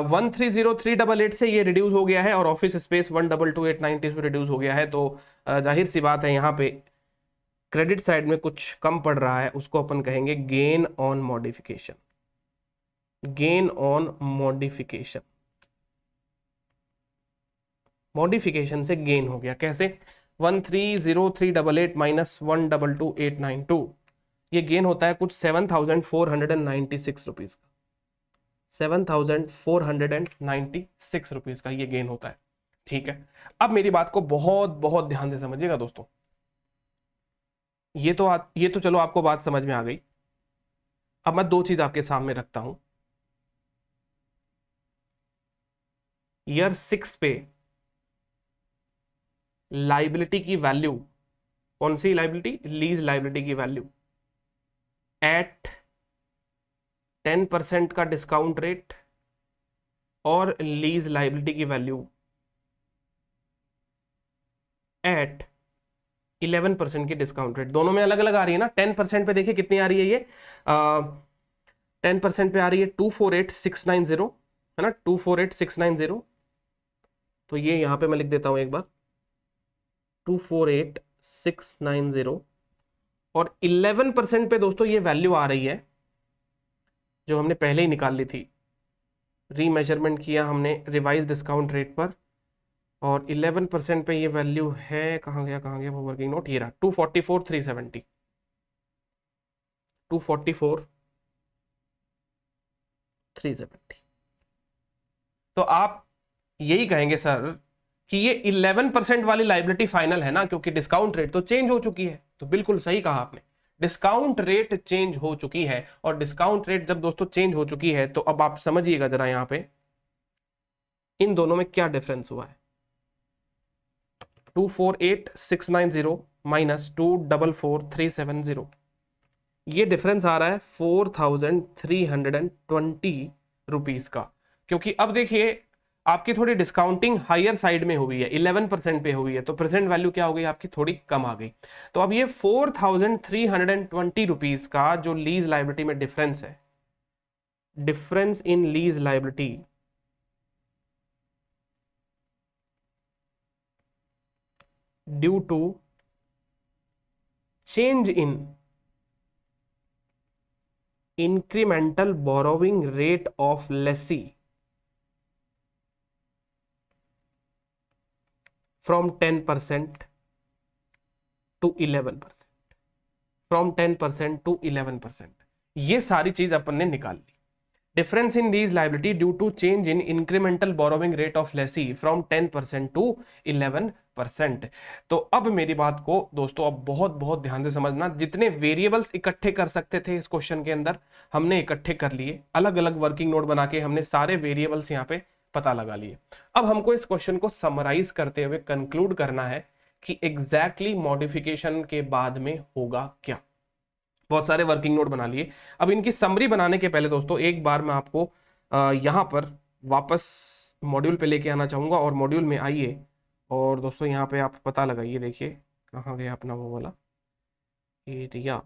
130,388 से ये रिड्यूस हो गया है और ऑफिस स्पेस 122,890 से रिड्यूस हो गया है, तो जाहिर सी बात है यहाँ पे क्रेडिट साइड में कुछ कम पड़ रहा है, उसको अपन कहेंगे gain on modification. Gain on modification, modification से गेन हो गया कैसे? 130,388 माइनस 122,892, ये गेन होता है कुछ 7,496 रुपीज का, 7,496 रुपीज का ये गेन होता है। ठीक है, अब मेरी बात को बहुत बहुत ध्यान से समझिएगा दोस्तों। ये तो चलो आपको बात समझ में आ गई। अब मैं दो चीज आपके सामने रखता हूं। ईयर 6 पे लाइबिलिटी की वैल्यू, कौन सी लाइबिलिटी? लीज लाइबिलिटी की वैल्यू एट 10% का डिस्काउंट रेट और लीज लाइबिलिटी की वैल्यू एट 11% की डिस्काउंट रेट, दोनों में अलग अलग आ रही है ना। 10% पे देखिए कितनी आ रही है ये, 10% पे आ रही है 248,690, है ना, 248,690। तो ये यहां पे मैं लिख देता हूं एक बार, 248,690। और 11% पे दोस्तों ये वैल्यू आ रही है जो हमने पहले ही निकाल ली थी, रीमेजरमेंट किया हमने रिवाइज डिस्काउंट रेट पर, और 11% पे ये वैल्यू है, कहाँ गया वो वर्किंग नोट, ये रहा 244,370, 244,370। तो आप यही कहेंगे सर कि ये 11% वाली लाइबिलिटी फाइनल है ना, क्योंकि डिस्काउंट रेट तो चेंज हो चुकी है। तो बिल्कुल सही कहा आपने, डिस्काउंट रेट चेंज हो चुकी है, और डिस्काउंट रेट जब दोस्तों चेंज हो चुकी है तो अब आप समझिएगा जरा यहां पे इन दोनों में क्या डिफरेंस हुआ है। 248,690 माइनस 244,370, ये डिफरेंस आ रहा है 4,320 रुपीज का। क्योंकि अब देखिए आपकी थोड़ी डिस्काउंटिंग हायर साइड में हुई है, 11% पे हुई है, तो प्रेजेंट वैल्यू क्या हो गई आपकी, थोड़ी कम आ गई। तो अब ये 4,320 रुपीज का जो लीज लाइबिलिटी में डिफरेंस है, difference in lease liability due to change in incremental borrowing rate of lessee from 10% to 11%, from 10% to 11%, ये सारी चीज अपन ने निकाल ली। Difference in lease liability due to change in incremental borrowing rate of lessee from 10% to 11%। तो अब मेरी बात को दोस्तों अब बहुत बहुत ध्यान से समझना, जितने वेरिएबल्स इकट्ठे कर सकते थे इस क्वेश्चन के अंदर हमने इकट्ठे कर लिए, अलग अलग वर्किंग नोट बना के हमने सारे वेरिएबल्स यहाँ पे पता लगा लिए। अब हमको इस क्वेश्चन को समराइज करते हुए कंक्लूड करना है कि एग्जैक्टली मॉडिफिकेशन के बाद में होगा क्या। बहुत सारे वर्किंग नोट बना लिए। अब इनकी समरी बनाने के पहले दोस्तों एक बार मैं आपको यहाँ पर वापस मॉड्यूल पे लेके आना चाहूंगा, और मॉड्यूल में आइए और दोस्तों यहाँ पे आप पता लगाइए, देखिए कहाँ गया अपना वो वाला एरिया।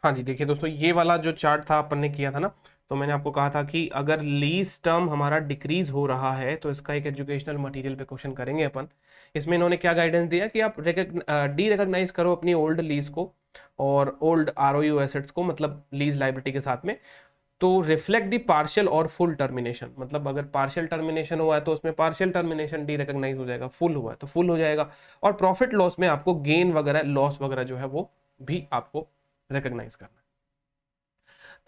हाँ जी, देखिए दोस्तों, ये वाला जो चार्ट था अपन ने किया था ना, तो मैंने आपको कहा था कि अगर लीज टर्म हमारा डिक्रीज हो रहा है तो इसका एक एजुकेशनल मटेरियल पे क्वेश्चन करेंगे अपन। इसमें इन्होंने क्या गाइडेंस दिया कि आप डी रिकॉग्नाइज करो अपनी ओल्ड लीज को और ओल्ड आरओयू एसेट्स को, मतलब लीज लाइबिलिटी के साथ में। तो रिफ्लेक्ट दी पार्शियल और फुल टर्मिनेशन, मतलब अगर पार्शियल टर्मिनेशन हुआ है तो उसमें पार्शियल टर्मिनेशन डी रिकॉग्नाइज हो जाएगा, फुल हुआ है तो फुल हो जाएगा। और प्रॉफिट लॉस में आपको गेन वगैरह लॉस वगैरह जो है वो भी आपको रिकॉग्नाइज करना है।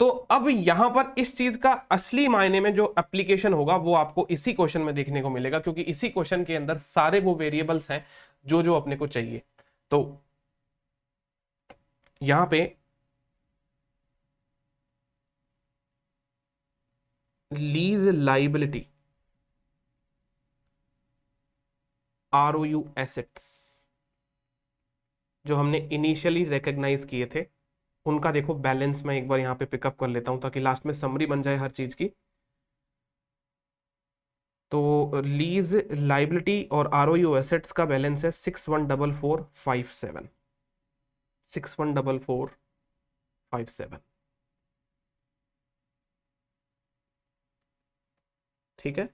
तो अब यहां पर इस चीज का असली मायने में जो एप्लीकेशन होगा वो आपको इसी क्वेश्चन में देखने को मिलेगा, क्योंकि इसी क्वेश्चन के अंदर सारे वो वेरिएबल्स हैं जो जो अपने को चाहिए। तो यहां पे लीज लाइबिलिटी, आरओयू एसेट्स जो हमने इनिशियली रिकॉग्नाइज किए थे, उनका देखो बैलेंस मैं एक बार यहां पे पिकअप कर लेता हूं ताकि लास्ट में समरी बन जाए हर चीज की। तो लीज लाइबिलिटी और आरओयू एसेट्स का बैलेंस है 614457, 614457। ठीक है,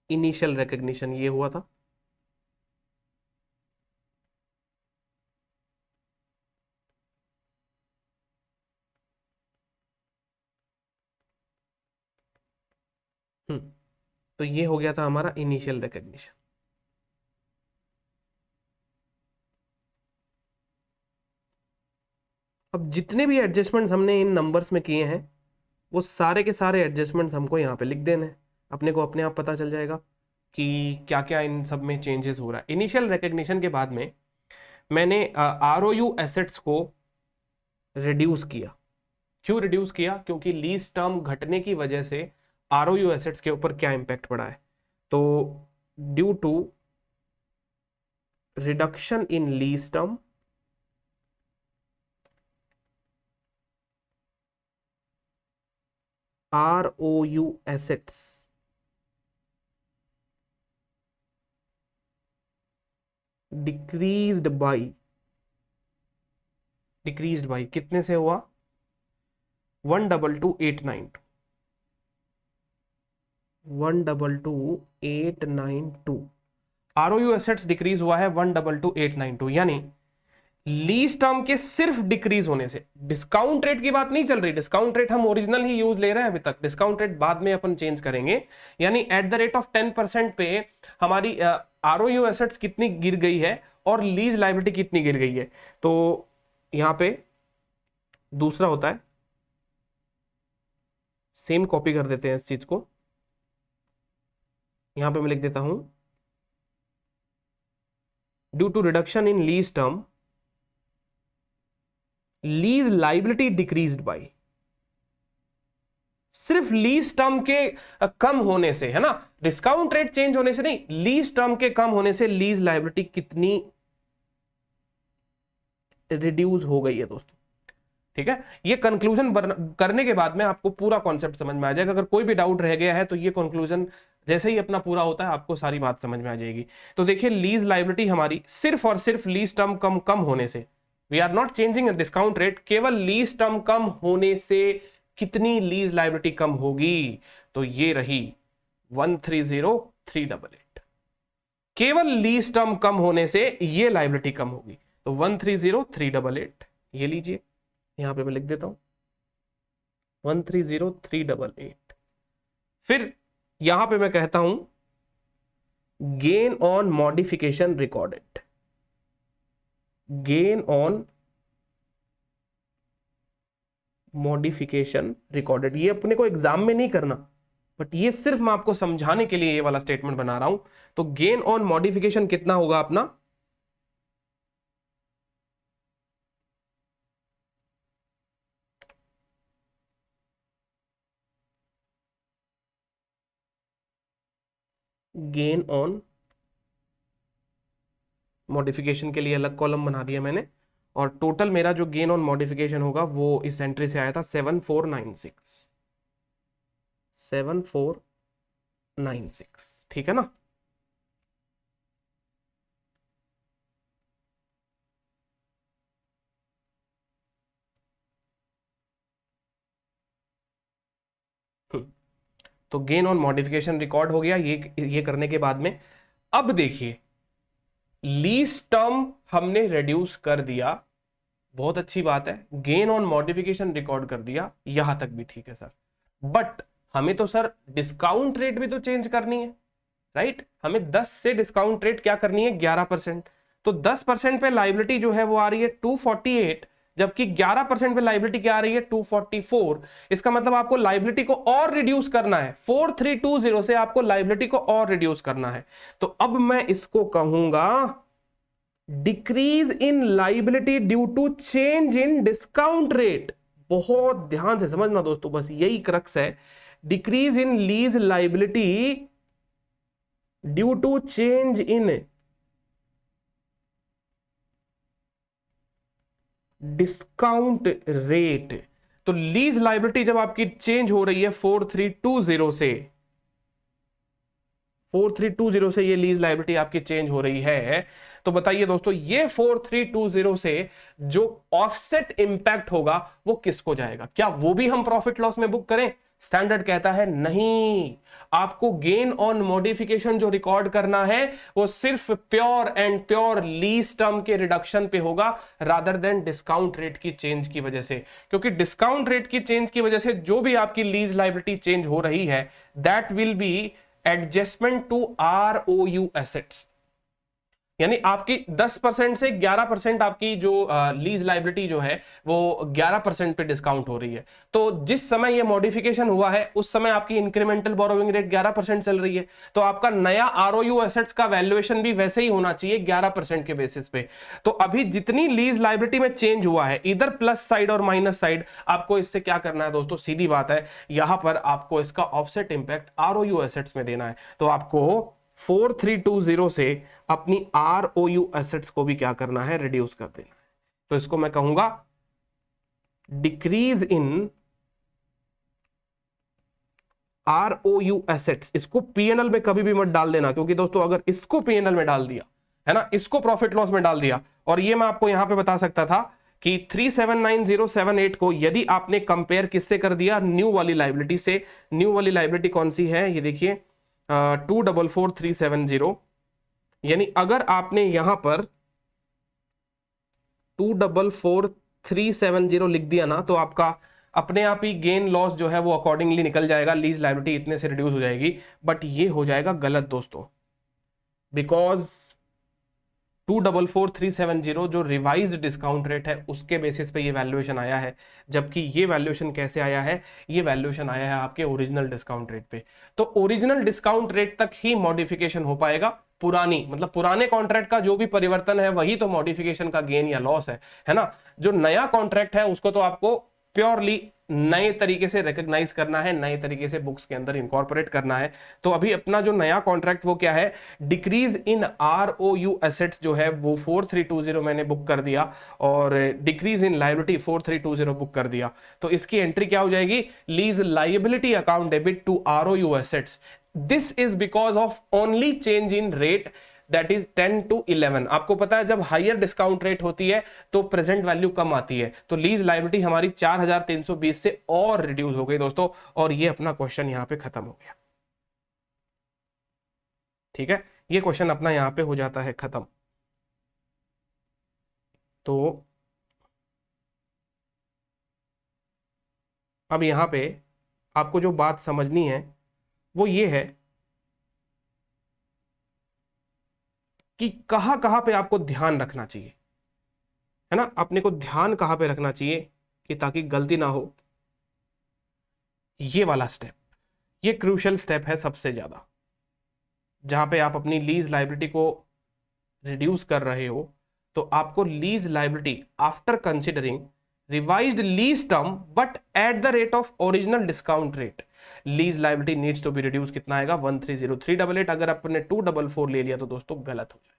इनिशियल रिकग्निशन ये हुआ था। तो ये हो गया था हमारा इनिशियल रिकग्निशन। अब जितने भी एडजस्टमेंट्स हमने इन नंबर्स में किए हैं वो सारे के सारे एडजस्टमेंट्स हमको यहाँ पे लिख देने हैं। अपने को अपने आप पता चल जाएगा कि क्या क्या इन सब में चेंजेस हो रहा है। इनिशियल रिकग्निशन के बाद में मैंने आरओयू एसेट्स को रिड्यूस किया। क्यों रिड्यूस किया? क्योंकि लीज टर्म घटने की वजह से आरओयू एसेट्स के ऊपर क्या इंपैक्ट पड़ा है। तो due to reduction in lease term, ROU assets decreased by, decreased by कितने से हुआ? 122,892, 122,892। आरओयू एसेट्स डिक्रीज हुआ है 122,892, यानी लीज टर्म के सिर्फ डिक्रीज होने से, डिस्काउंट रेट की बात नहीं चल रही, डिस्काउंट रेट हम ओरिजिनल ही यूज ले रहे हैं अभी तक, डिस्काउंट रेट बाद में अपन चेंज करेंगे। यानी एट द रेट ऑफ 10% पे हमारी आरओयू एसेट्स कितनी गिर गई है और लीज लाइबिलिटी कितनी गिर गई है। तो यहां पे दूसरा होता है, सेम कॉपी कर देते हैं इस चीज को, यहां पे मैं लिख देता हूं due to reduction in lease term, lease liability decreased by, सिर्फ लीज टर्म के कम होने से, है ना, डिस्काउंट रेट चेंज होने से नहीं, लीज टर्म के कम होने से लीज लाइबिलिटी कितनी रिड्यूस हो गई है दोस्तों। ठीक है, ये कंक्लूजन करने के बाद में आपको पूरा कॉन्सेप्ट समझ में आ जाएगा। अगर कोई भी डाउट रह गया है तो ये कंक्लूजन जैसे ही अपना पूरा होता है आपको सारी बात समझ में आ जाएगी। तो देखिए, लीज लाइबिलिटी हमारी सिर्फ और सिर्फ लीज टर्म कम कम होने से, we are not changing discount rate, केवल लीज टर्म कम होने से कितनी लीज लाइबिलिटी कम होगी? तो ये रही 130,388, केवल लीज टर्म कम होने से ये लाइबिलिटी कम होगी। तो 130,388 ये लीजिए, यहां पे मैं लिख देता हूं 130,388। फिर यहां पे मैं कहता हूं gain on modification recorded, gain on modification recorded, ये अपने को एग्जाम में नहीं करना, बट ये सिर्फ मैं आपको समझाने के लिए ये वाला स्टेटमेंट बना रहा हूं। तो गेन ऑन मॉडिफिकेशन कितना होगा अपना? गेन ऑन मॉडिफिकेशन के लिए अलग कॉलम बना दिया मैंने, और टोटल मेरा जो गेन ऑन मॉडिफिकेशन होगा वो इस एंट्री से आया था 7496, 7496। ठीक है ना। तो गेन ऑन मॉडिफिकेशन रिकॉर्ड हो गया ये करने के बाद में। अब देखिए लीज टर्म हमने रिड्यूस कर दिया, बहुत अच्छी बात है, गेन ऑन मॉडिफिकेशन रिकॉर्ड कर दिया, यहां तक भी ठीक है सर। बट हमें तो सर डिस्काउंट रेट भी तो चेंज करनी है, राइट? हमें 10 से डिस्काउंट रेट क्या करनी है, 11%। तो 10% पे लाइबिलिटी जो है वो आ रही है 248, जबकि 11% पे लाइबिलिटी क्या आ रही है 244। इसका मतलब आपको लाइबिलिटी को और रिड्यूस करना है, 4320 से आपको लाइबिलिटी को और रिड्यूस करना है। तो अब मैं इसको कहूंगा decrease in liability due to change in discount rate. बहुत ध्यान से समझना दोस्तों, बस यही क्रक्स है। Decrease in lease liability due to change in discount rate. तो लीज लाइबिलिटी जब आपकी चेंज हो रही है 4320 से, 4320 से ये लीज लाइबिलिटी आपकी चेंज हो रही है, तो बताइए दोस्तों ये 4320 से जो ऑफसेट इंपैक्ट होगा वो किसको जाएगा? क्या वो भी हम प्रॉफिट लॉस में बुक करें? स्टैंडर्ड कहता है नहीं, आपको गेन ऑन मॉडिफिकेशन जो रिकॉर्ड करना है वो सिर्फ pure and pure lease term के रिडक्शन पे होगा, रादर देन डिस्काउंट रेट की चेंज की वजह से। क्योंकि डिस्काउंट रेट की चेंज की वजह से जो भी आपकी लीज लाइबिलिटी चेंज हो रही है that will be adjustment to ROU assets, यानी आपकी 10% से 11% आपकी जो लीज लाइबिलिटी जो है वो 11% पे डिस्काउंट हो रही है। तो जिस समय ये मॉडिफिकेशन हुआ है उस समय आपकी इंक्रीमेंटल बोरोइंग रेट 11% चल रही है, तो आपका नया ROU एसेट्स का वैल्यूएशन भी वैसे ही होना चाहिए 11% के बेसिस पे। तो अभी जितनी लीज लाइबिलिटी में चेंज हुआ है इधर प्लस साइड और माइनस साइड, आपको इससे क्या करना है दोस्तों, सीधी बात है, यहां पर आपको इसका ऑफसेट इंपैक्ट ROU एसेट्स में देना है। तो आपको 4320 से अपनी ROU एसेट्स को भी क्या करना है, रिड्यूस कर देना है। तो इसको मैं कहूंगा डिक्रीज इन ROU एसेट्स। इसको P&L में कभी भी मत डाल देना, क्योंकि दोस्तों अगर इसको P&L में डाल दिया है ना, इसको प्रॉफिट लॉस में डाल दिया, और ये मैं आपको यहां पे बता सकता था कि 379078 को यदि आपने कंपेयर किससे कर दिया, न्यू वाली लाइबिलिटी से। न्यू वाली लाइबिलिटी कौन सी है, ये देखिए 244370, यानी अगर आपने यहां पर 244370 लिख दिया ना, तो आपका अपने आप ही गेन लॉस जो है वो अकॉर्डिंगली निकल जाएगा, लीज लाइबिलिटी इतने से रिड्यूस हो जाएगी। बट ये हो जाएगा गलत दोस्तों, बिकॉज 244370 जो रिवाइज्ड डिस्काउंट रेट है उसके बेसिस पे ये वैल्यूएशन आया है, जबकि ये वैल्यूएशन कैसे आया है, ये वैल्यूएशन आया है आपके ओरिजिनल डिस्काउंट रेट पे। तो ओरिजिनल डिस्काउंट रेट तक ही मॉडिफिकेशन हो पाएगा, पुरानी मतलब पुराने कॉन्ट्रैक्ट का जो भी परिवर्तन है वही तो मॉडिफिकेशन का गेन या लॉस है ना। जो नया कॉन्ट्रैक्ट है उसको तो आपको प्योरली नए तरीके से रिकॉग्नाइज करना है, नए तरीके से बुक्स के अंदर इंकॉर्पोरेट करना है। तो अभी अपना जो नया कॉन्ट्रैक्ट वो क्या है, डिक्रीज इन ROU एसेट्स जो है वो 4320 मैंने बुक कर दिया, और डिक्रीज इन लायबिलिटी 4320 बुक कर दिया। तो इसकी एंट्री क्या हो जाएगी, lease liability account debit to ROU assets. This is because of only change in rate, that is 10 to 11। आपको पता है जब हायर डिस्काउंट रेट होती है तो प्रेजेंट वैल्यू कम आती है, तो लीज लायबिलिटी हमारी 4320 से और रिड्यूस हो गई दोस्तों, और ये अपना क्वेश्चन यहां पे खत्म हो गया। ठीक है, ये क्वेश्चन अपना यहां पे हो जाता है खत्म। तो अब यहां पे आपको जो बात समझनी है वो ये है कि कहां कहां पे आपको ध्यान रखना चाहिए, है ना, अपने को ध्यान कहां पे रखना चाहिए कि ताकि गलती ना हो। ये वाला स्टेप, ये क्रूशियल स्टेप है सबसे ज्यादा, जहां पे आप अपनी लीज लायबिलिटी को रिड्यूस कर रहे हो। तो आपको lease liability after considering revised lease term but at the rate of original discount rate, lease liability needs to be reduce, कितना आएगा 130388। अगर आपने 244 ले लिया तो दोस्तों गलत हो जाएगा।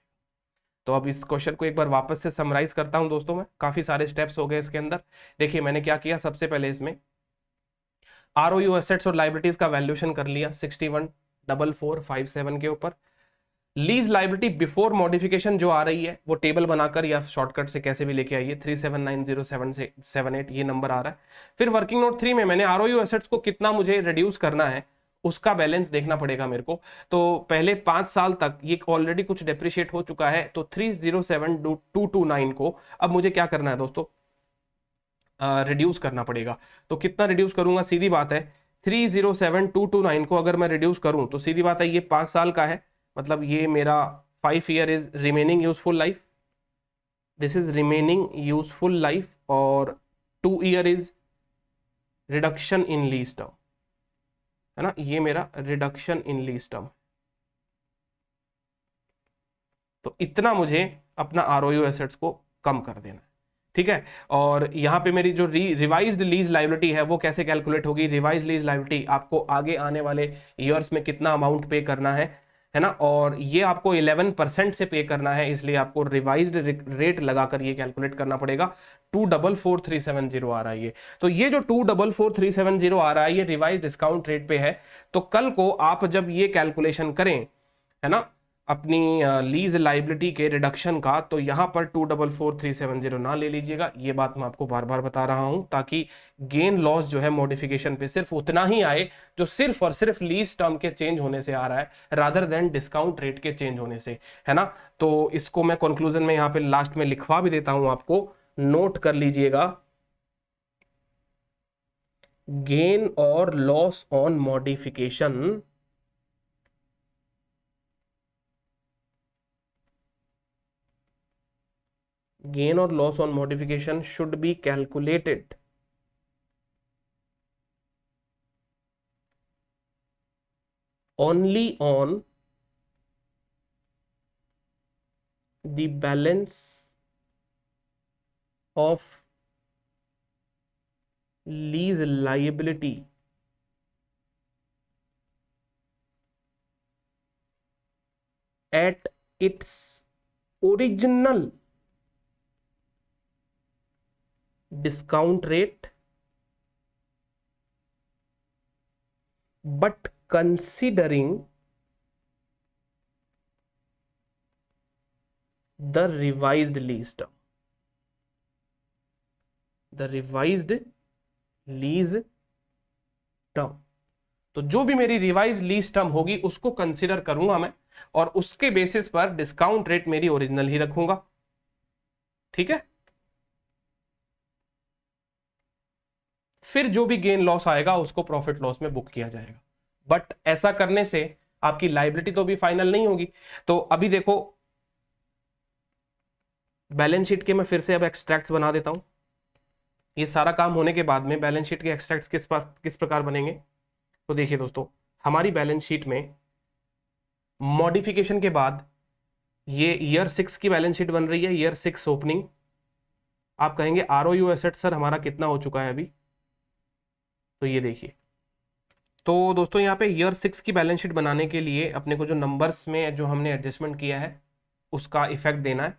तो अब इस क्वेश्चन को एक बार वापस से समराइज करता हूं दोस्तों, मैं काफी सारे स्टेप्स हो गए इसके अंदर। देखिए मैंने क्या किया, सबसे पहले इसमें ROU एसेट्स और लाइबिलिटीज का वैल्यूएशन कर लिया 614457 के ऊपर। लीज लाइबिलिटी बिफोर मॉडिफिकेशन जो आ रही है वो टेबल बनाकर या शॉर्टकट से कैसे भी लेके आइए, 379078 ये नंबर आ रहा है। फिर वर्किंग नोट 3 में मैंने ROU एसेट्स को कितना मुझे रिड्यूस करना है उसका बैलेंस देखना पड़ेगा मेरे को। तो पहले 5 साल तक ये ऑलरेडी कुछ डेप्रिशिएट हो चुका है, तो 307229 को अब मुझे क्या करना है दोस्तों, रिड्यूस करना पड़ेगा। तो कितना रिड्यूस करूंगा, सीधी बात है 307229 को अगर मैं रिड्यूस करूं तो सीधी बात है ये 5 साल का है, मतलब ये मेरा 5 year is remaining useful life, this is remaining useful life, और 2 year is reduction in lease term, है ना, ये मेरा रिडक्शन इन लीज टर्म। तो इतना मुझे अपना आरओयू एसेट्स को कम कर देना है, ठीक है। और यहाँ पे मेरी जो रिवाइज्ड लीज लायबिलिटी है वो कैसे कैलकुलेट होगी, रिवाइज्ड लीज लायबिलिटी आपको आगे आने वाले ईयर्स में कितना अमाउंट पे करना है ना, और ये आपको 11% से पे करना है, इसलिए आपको रिवाइज्ड रेट लगाकर ये कैलकुलेट करना पड़ेगा। 244370 आ रहा है ये, तो ये जो 244370 आ रहा है ये रिवाइज डिस्काउंट रेट पे है। तो कल को आप जब ये कैलकुलेशन करें, है ना, अपनी लीज लाइबिलिटी के रिडक्शन का, तो यहां पर 244370 ना ले लीजिएगा, ये बात मैं आपको बार बार बता रहा हूं, ताकि गेन लॉस जो है मॉडिफिकेशन पे सिर्फ उतना ही आए जो सिर्फ और सिर्फ लीज टर्म के चेंज होने से आ रहा है, रादर देन डिस्काउंट रेट के चेंज होने से, है ना। तो इसको मैं कंक्लूजन में यहां पे लास्ट में लिखवा भी देता हूं, आपको नोट कर लीजिएगा, गेन और loss on modification gain or loss on modification should be calculated only on the balance of lease liability at its original discount rate, but considering the revised lease term, the revised lease term। तो जो भी मेरी revise lease term होगी उसको consider करूंगा मैं, और उसके बेसिस पर डिस्काउंट रेट मेरी ओरिजिनल ही रखूंगा, ठीक है। फिर जो भी गेन लॉस आएगा उसको प्रॉफिट लॉस में बुक किया जाएगा, बट ऐसा करने से आपकी लाइबिलिटी तो भी फाइनल नहीं होगी। तो अभी देखो बैलेंस शीट के मैं फिर से अब एक्सट्रैक्ट्स बना देता हूं। ये सारा काम होने के बाद में बैलेंस शीट के एक्सट्रैक्ट्स किस प्रकार बनेंगे, तो देखिए दोस्तों, हमारी बैलेंस शीट में मॉडिफिकेशन के बाद ये ईयर 6 की बैलेंस शीट बन रही है, ईयर 6 ओपनिंग। आप कहेंगे आरओयू एसेट सर हमारा कितना हो चुका है अभी, तो ये देखिए, तो दोस्तों यहाँ पे ईयर 6 की बैलेंस शीट बनाने के लिए अपने को जो नंबर्स में जो हमने एडजस्टमेंट किया है उसका इफेक्ट देना है।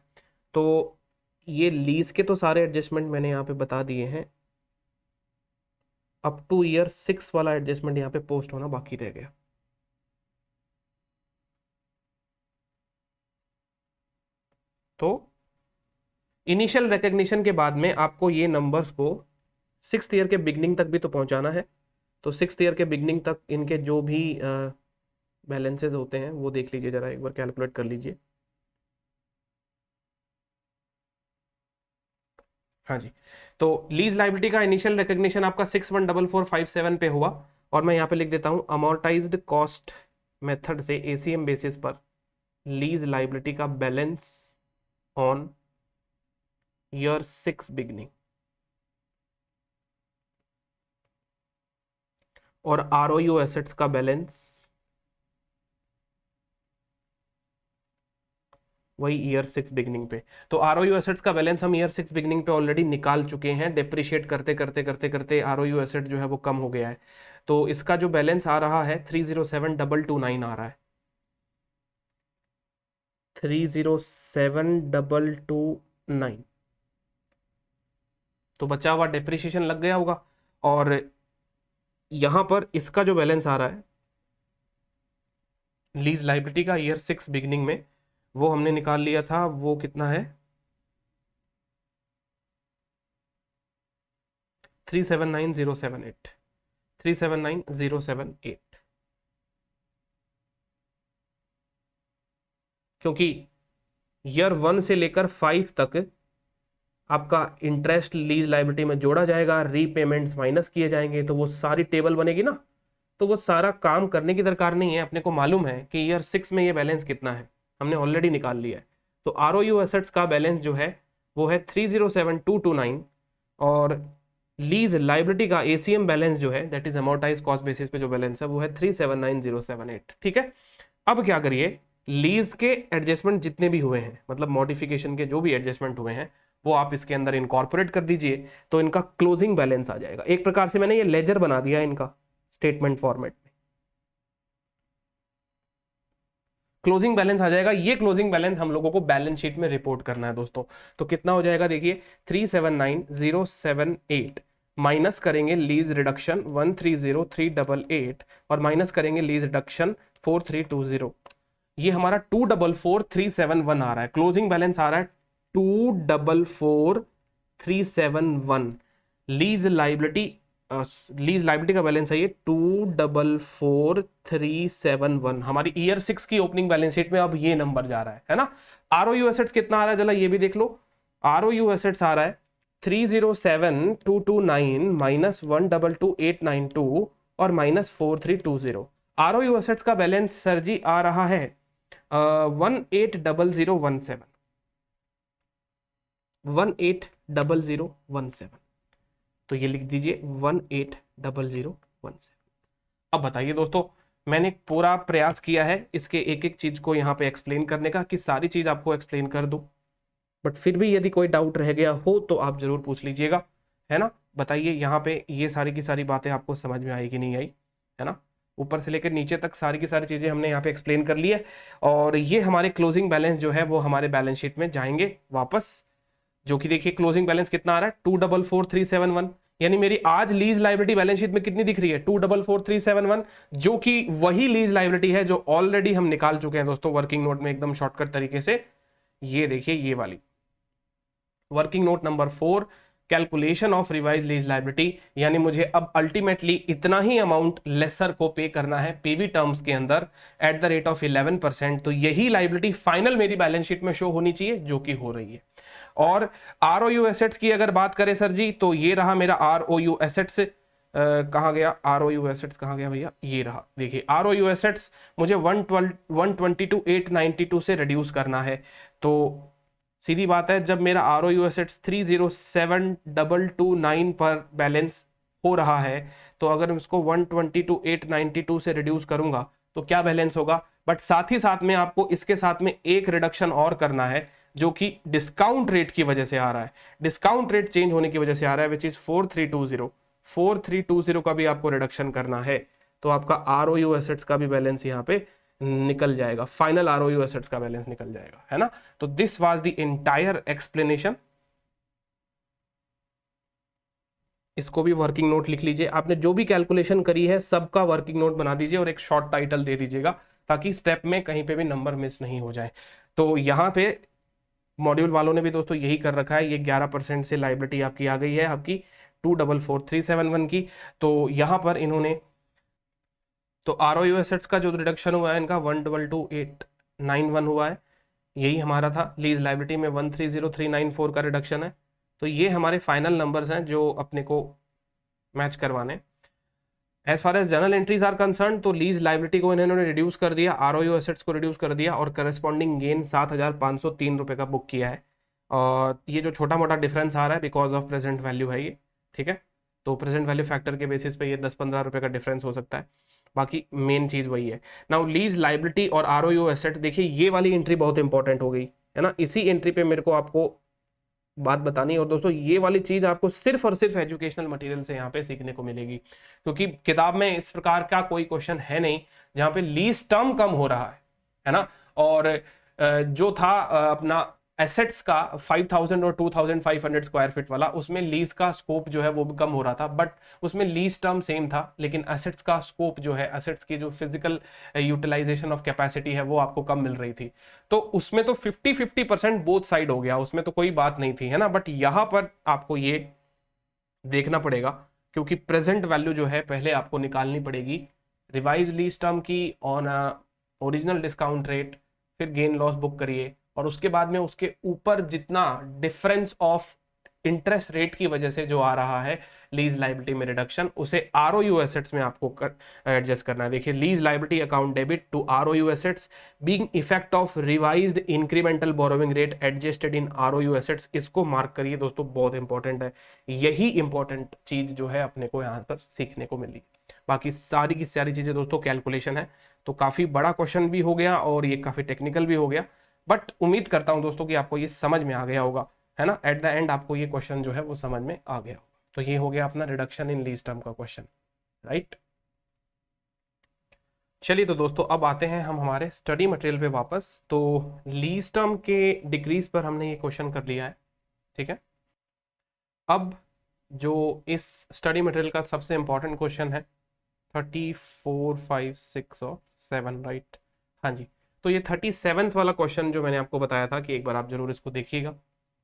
तो ये लीज के तो सारे एडजस्टमेंट मैंने यहाँ पे बता दिए हैं, अप टू ईयर 6 वाला एडजस्टमेंट यहाँ पे पोस्ट होना बाकी रह गया। तो इनिशियल रिकग्निशन के बाद में आपको ये नंबर्स को 6th ईयर के बिगनिंग तक भी तो पहुंचाना है। तो 6th ईयर के बिगनिंग तक इनके जो भी बैलेंसेज होते हैं वो देख लीजिए, जरा एक बार कैलकुलेट कर लीजिए। हाँ जी, तो लीज लाइबिलिटी का इनिशियल रिकग्निशन आपका 614457 पे हुआ, और मैं यहाँ पे लिख देता हूँ अमोर्टाइज्ड कॉस्ट मेथड से एसीएम बेसिस पर लीज लाइबिलिटी का बैलेंस ऑन ईयर 6 बिगनिंग, और आरओयू एसेट्स का बैलेंस वही ईयर 6 बिगनिंग पे। तो आरओयू एसेट्स का बैलेंस हम ईयर 6 बिगनिंग पे ऑलरेडी निकाल चुके हैं, डेप्रिशिएट करते करते करते करते आरओयू एसेट जो है वो कम हो गया है। तो इसका जो बैलेंस आ रहा है 307229 आ रहा है, 307229। तो बचा हुआ डेप्रिशिएशन लग गया होगा, और यहां पर इसका जो बैलेंस आ रहा है लीज लाइबिलिटी का ईयर 6 बिगनिंग में, वो हमने निकाल लिया था, वो कितना है 379078, 379078। क्योंकि ईयर 1 से लेकर 5 तक आपका इंटरेस्ट लीज लायबिलिटी में जोड़ा जाएगा, रीपेमेंट्स माइनस किए जाएंगे, तो वो सारी टेबल बनेगी ना। तो वो सारा काम करने की दरकार नहीं है, अपने को मालूम है कि ईयर 6 में ये बैलेंस कितना है, हमने ऑलरेडी निकाल लिया है। तो आरओयू एसेट्स का बैलेंस जो है वो है 307229, और लीज लाइबिलिटी का एसीएम बैलेंस जो है, that is amortise cost basis पे जो बैलेंस है, वो है 379078। ठीक है, अब क्या करिए, लीज के एडजस्टमेंट जितने भी हुए हैं, मतलब मॉडिफिकेशन के जो भी एडजस्टमेंट हुए हैं, वो आप इसके अंदर इनकॉर्पोरेट कर दीजिए, तो इनका क्लोजिंग बैलेंस आ जाएगा। एक प्रकार से मैंने ये लेजर बना दिया है इनका स्टेटमेंट फॉर्मेट में, क्लोजिंग बैलेंस आ जाएगा। ये क्लोजिंग बैलेंस हम लोगों को बैलेंस शीट में रिपोर्ट करना है दोस्तों। तो कितना हो जाएगा देखिए, 379078 माइनस करेंगे लीज रिडक्शन 130388, और माइनस करेंगे लीज रिडक्शन 4320, ये हमारा 244371 आ रहा है। क्लोजिंग बैलेंस आ रहा है 244371। लीज लाइबिलिटी का बैलेंस है ये 244371। हमारी ईयर 6 की ओपनिंग बैलेंस शीट में अब ये नंबर जा रहा है ना। आरओयू एसेट्स कितना आ रहा है, जरा ये भी देख लो। आरओयू एसेट्स आ रहा है 307229 माइनस 122892 और माइनस 4320। आरओयू एसेट्स का बैलेंस सर जी आ रहा है 180017, 180017, तो ये लिख दीजिए 180017। अब बताइए दोस्तों, मैंने पूरा प्रयास किया है इसके एक एक चीज को यहाँ पे एक्सप्लेन करने का, कि सारी चीज आपको एक्सप्लेन कर दूं, बट फिर भी यदि कोई डाउट रह गया हो तो आप जरूर पूछ लीजिएगा, है ना। बताइए यहाँ पे ये सारी की सारी बातें आपको समझ में आई कि नहीं आई, है ना। ऊपर से लेकर नीचे तक सारी की सारी चीजें हमने यहाँ पे एक्सप्लेन कर ली है, और ये हमारे क्लोजिंग बैलेंस जो है वो हमारे बैलेंस शीट में जाएंगे वापस, जो कि देखिए क्लोजिंग बैलेंस कितना आ रहा है 244371। यानी मेरी आज लीज लाइबिलिटी बैलेंस शीट में कितनी दिख रही है 244371, जो कि वही लीज लाइबिलिटी है जो ऑलरेडी हम निकाल चुके हैं दोस्तों वर्किंग नोट में एकदम शॉर्टकट तरीके से। ये देखिए ये वाली working note number 4, calculation of revise lease liability, यानी मुझे अब अल्टीमेटली इतना ही अमाउंट लेसर को पे करना है पीवी टर्म्स के अंदर एट द रेट ऑफ 11%। तो यही लाइबिलिटी फाइनल मेरी बैलेंस शीट में शो होनी चाहिए, जो कि हो रही है। और आरओयू एसेट्स की अगर बात करें सर जी, तो ये रहा मेरा आरओयू एसेट्स, कहाँ गया आरओयू एसेट्स, कहाँ गया भैया, ये रहा। देखिए आरओयू एसेट्स मुझे 122,892 से रिड्यूस करना है। तो सीधी बात है, जब मेरा आरओयू एसेट्स 307229 पर बैलेंस हो रहा है, तो अगर मैं उसको 122,892 से रिड्यूस करूंगा तो क्या बैलेंस होगा। बट साथ ही साथ में आपको इसके साथ में एक रिडक्शन और करना है, जो कि डिस्काउंट रेट की वजह से आ रहा है, डिस्काउंट रेट चेंज होने की वजह से आ रहा है, विच इज 4320 का भी आपको रिडक्शन करना है। तो आपका आरओयू एसेट्स का भी बैलेंस यहाँ पे निकल जाएगा, फाइनल आरओयू एसेट्स का बैलेंस निकल जाएगा, है ना। तो this was the entire explanation. इसको भी वर्किंग नोट लिख लीजिए, आपने जो भी कैलकुलेशन करी है सबका वर्किंग नोट बना दीजिए और एक शॉर्ट टाइटल दे दीजिएगा, ताकि स्टेप में कहीं पे भी नंबर मिस नहीं हो जाए। तो यहाँ पे मॉड्यूल वालों ने भी दोस्तों यही कर रखा है, ये 11% से लाइबिलिटी आपकी आ गई है, आपकी 244371 की। तो यहाँ पर इन्होंने, तो आरओयू एसेट्स का जो रिडक्शन हुआ है इनका 1222891 हुआ है, यही हमारा था। लीज लाइबिलिटी में 130394 का रिडक्शन है। तो ये हमारे फाइनल नंबर्स हैं जो अपने को मैच करवाने। As far as journal entries are concern, तो लीज लाइबिलिटी को इन्होंने रिड्यूस कर दिया, आरओयू एसेट्स को रिड्यूस कर दिया, और करस्पॉन्डिंग गेन 7503 रुपये का बुक किया है। और ये जो छोटा मोटा डिफरेंस आ रहा है बिकॉज ऑफ प्रेजेंट वैल्यू है ये, ठीक है। तो प्रेजेंट वैल्यू फैक्टर के बेसिस पे ये 10-15 रुपये का डिफरेंस हो सकता है, बाकी मेन चीज वही है। नाउ लीज लाइबिलिटी और आरओयू एसेट, देखिए ये वाली एंट्री बहुत इंपॉर्टेंट हो गई, है ना। इसी एंट्री पे मेरे को आपको बात बतानी। और दोस्तों ये वाली चीज आपको सिर्फ और सिर्फ एजुकेशनल मटेरियल से यहाँ पे सीखने को मिलेगी, क्योंकि किताब में इस प्रकार का कोई क्वेश्चन है नहीं जहाँ पे लीज टर्म कम हो रहा है ना। और जो था अपना एसेट्स का 5000 और 2500 स्क्वायर फीट वाला, उसमें लीज का स्कोप जो है वो भी कम हो रहा था, बट उसमें लीज टर्म सेम था, लेकिन एसेट्स का स्कोप जो है, एसेट्स की जो फिजिकल यूटिलाइजेशन ऑफ कैपेसिटी है वो आपको कम मिल रही थी। तो उसमें तो 50-50% बोथ साइड हो गया, उसमें तो कोई बात नहीं थी, है ना। बट यहाँ पर आपको ये देखना पड़ेगा, क्योंकि प्रेजेंट वैल्यू जो है पहले आपको निकालनी पड़ेगी रिवाइज लीज टर्म की ऑन ओरिजिनल डिस्काउंट रेट, फिर गेन लॉस बुक करिए, और उसके बाद में उसके ऊपर जितना डिफरेंस ऑफ इंटरेस्ट रेट की वजह से जो आ रहा है लीज लायबिलिटी में रिडक्शन, उसे आरओयू एसेट्स में आपको एडजस्ट करना है। देखिए, lease liability account debit to ROU assets being effect of revised incremental borrowing rate adjusted in ROU assets, इसको मार्क करिए दोस्तों, बहुत इंपॉर्टेंट है। यही इंपॉर्टेंट चीज जो है अपने को यहाँ पर सीखने को मिली। बाकी सारी की सारी चीजें दोस्तों कैलकुलेशन है, तो काफी बड़ा क्वेश्चन भी हो गया और ये काफी टेक्निकल भी हो गया, बट उम्मीद करता हूं दोस्तों कि आपको ये समझ में आ गया होगा, है ना। एट द एंड आपको ये क्वेश्चन जो है वो समझ में आ गया होगा। तो ये हो गया अपना रिडक्शन इन लीज टर्म का क्वेश्चन, राइट। चलिए तो दोस्तों अब आते हैं हम हमारे स्टडी मटेरियल पे वापस। तो लीज टर्म के डिक्रीज पर हमने ये क्वेश्चन कर लिया है, ठीक है। अब जो इस स्टडी मटेरियल का सबसे इंपॉर्टेंट क्वेश्चन है 34, 5, 6 और 7, राइट। हाँ जी, तो ये 37th वाला क्वेश्चन जो मैंने आपको बताया था कि एक बार आप जरूर इसको देखिएगा।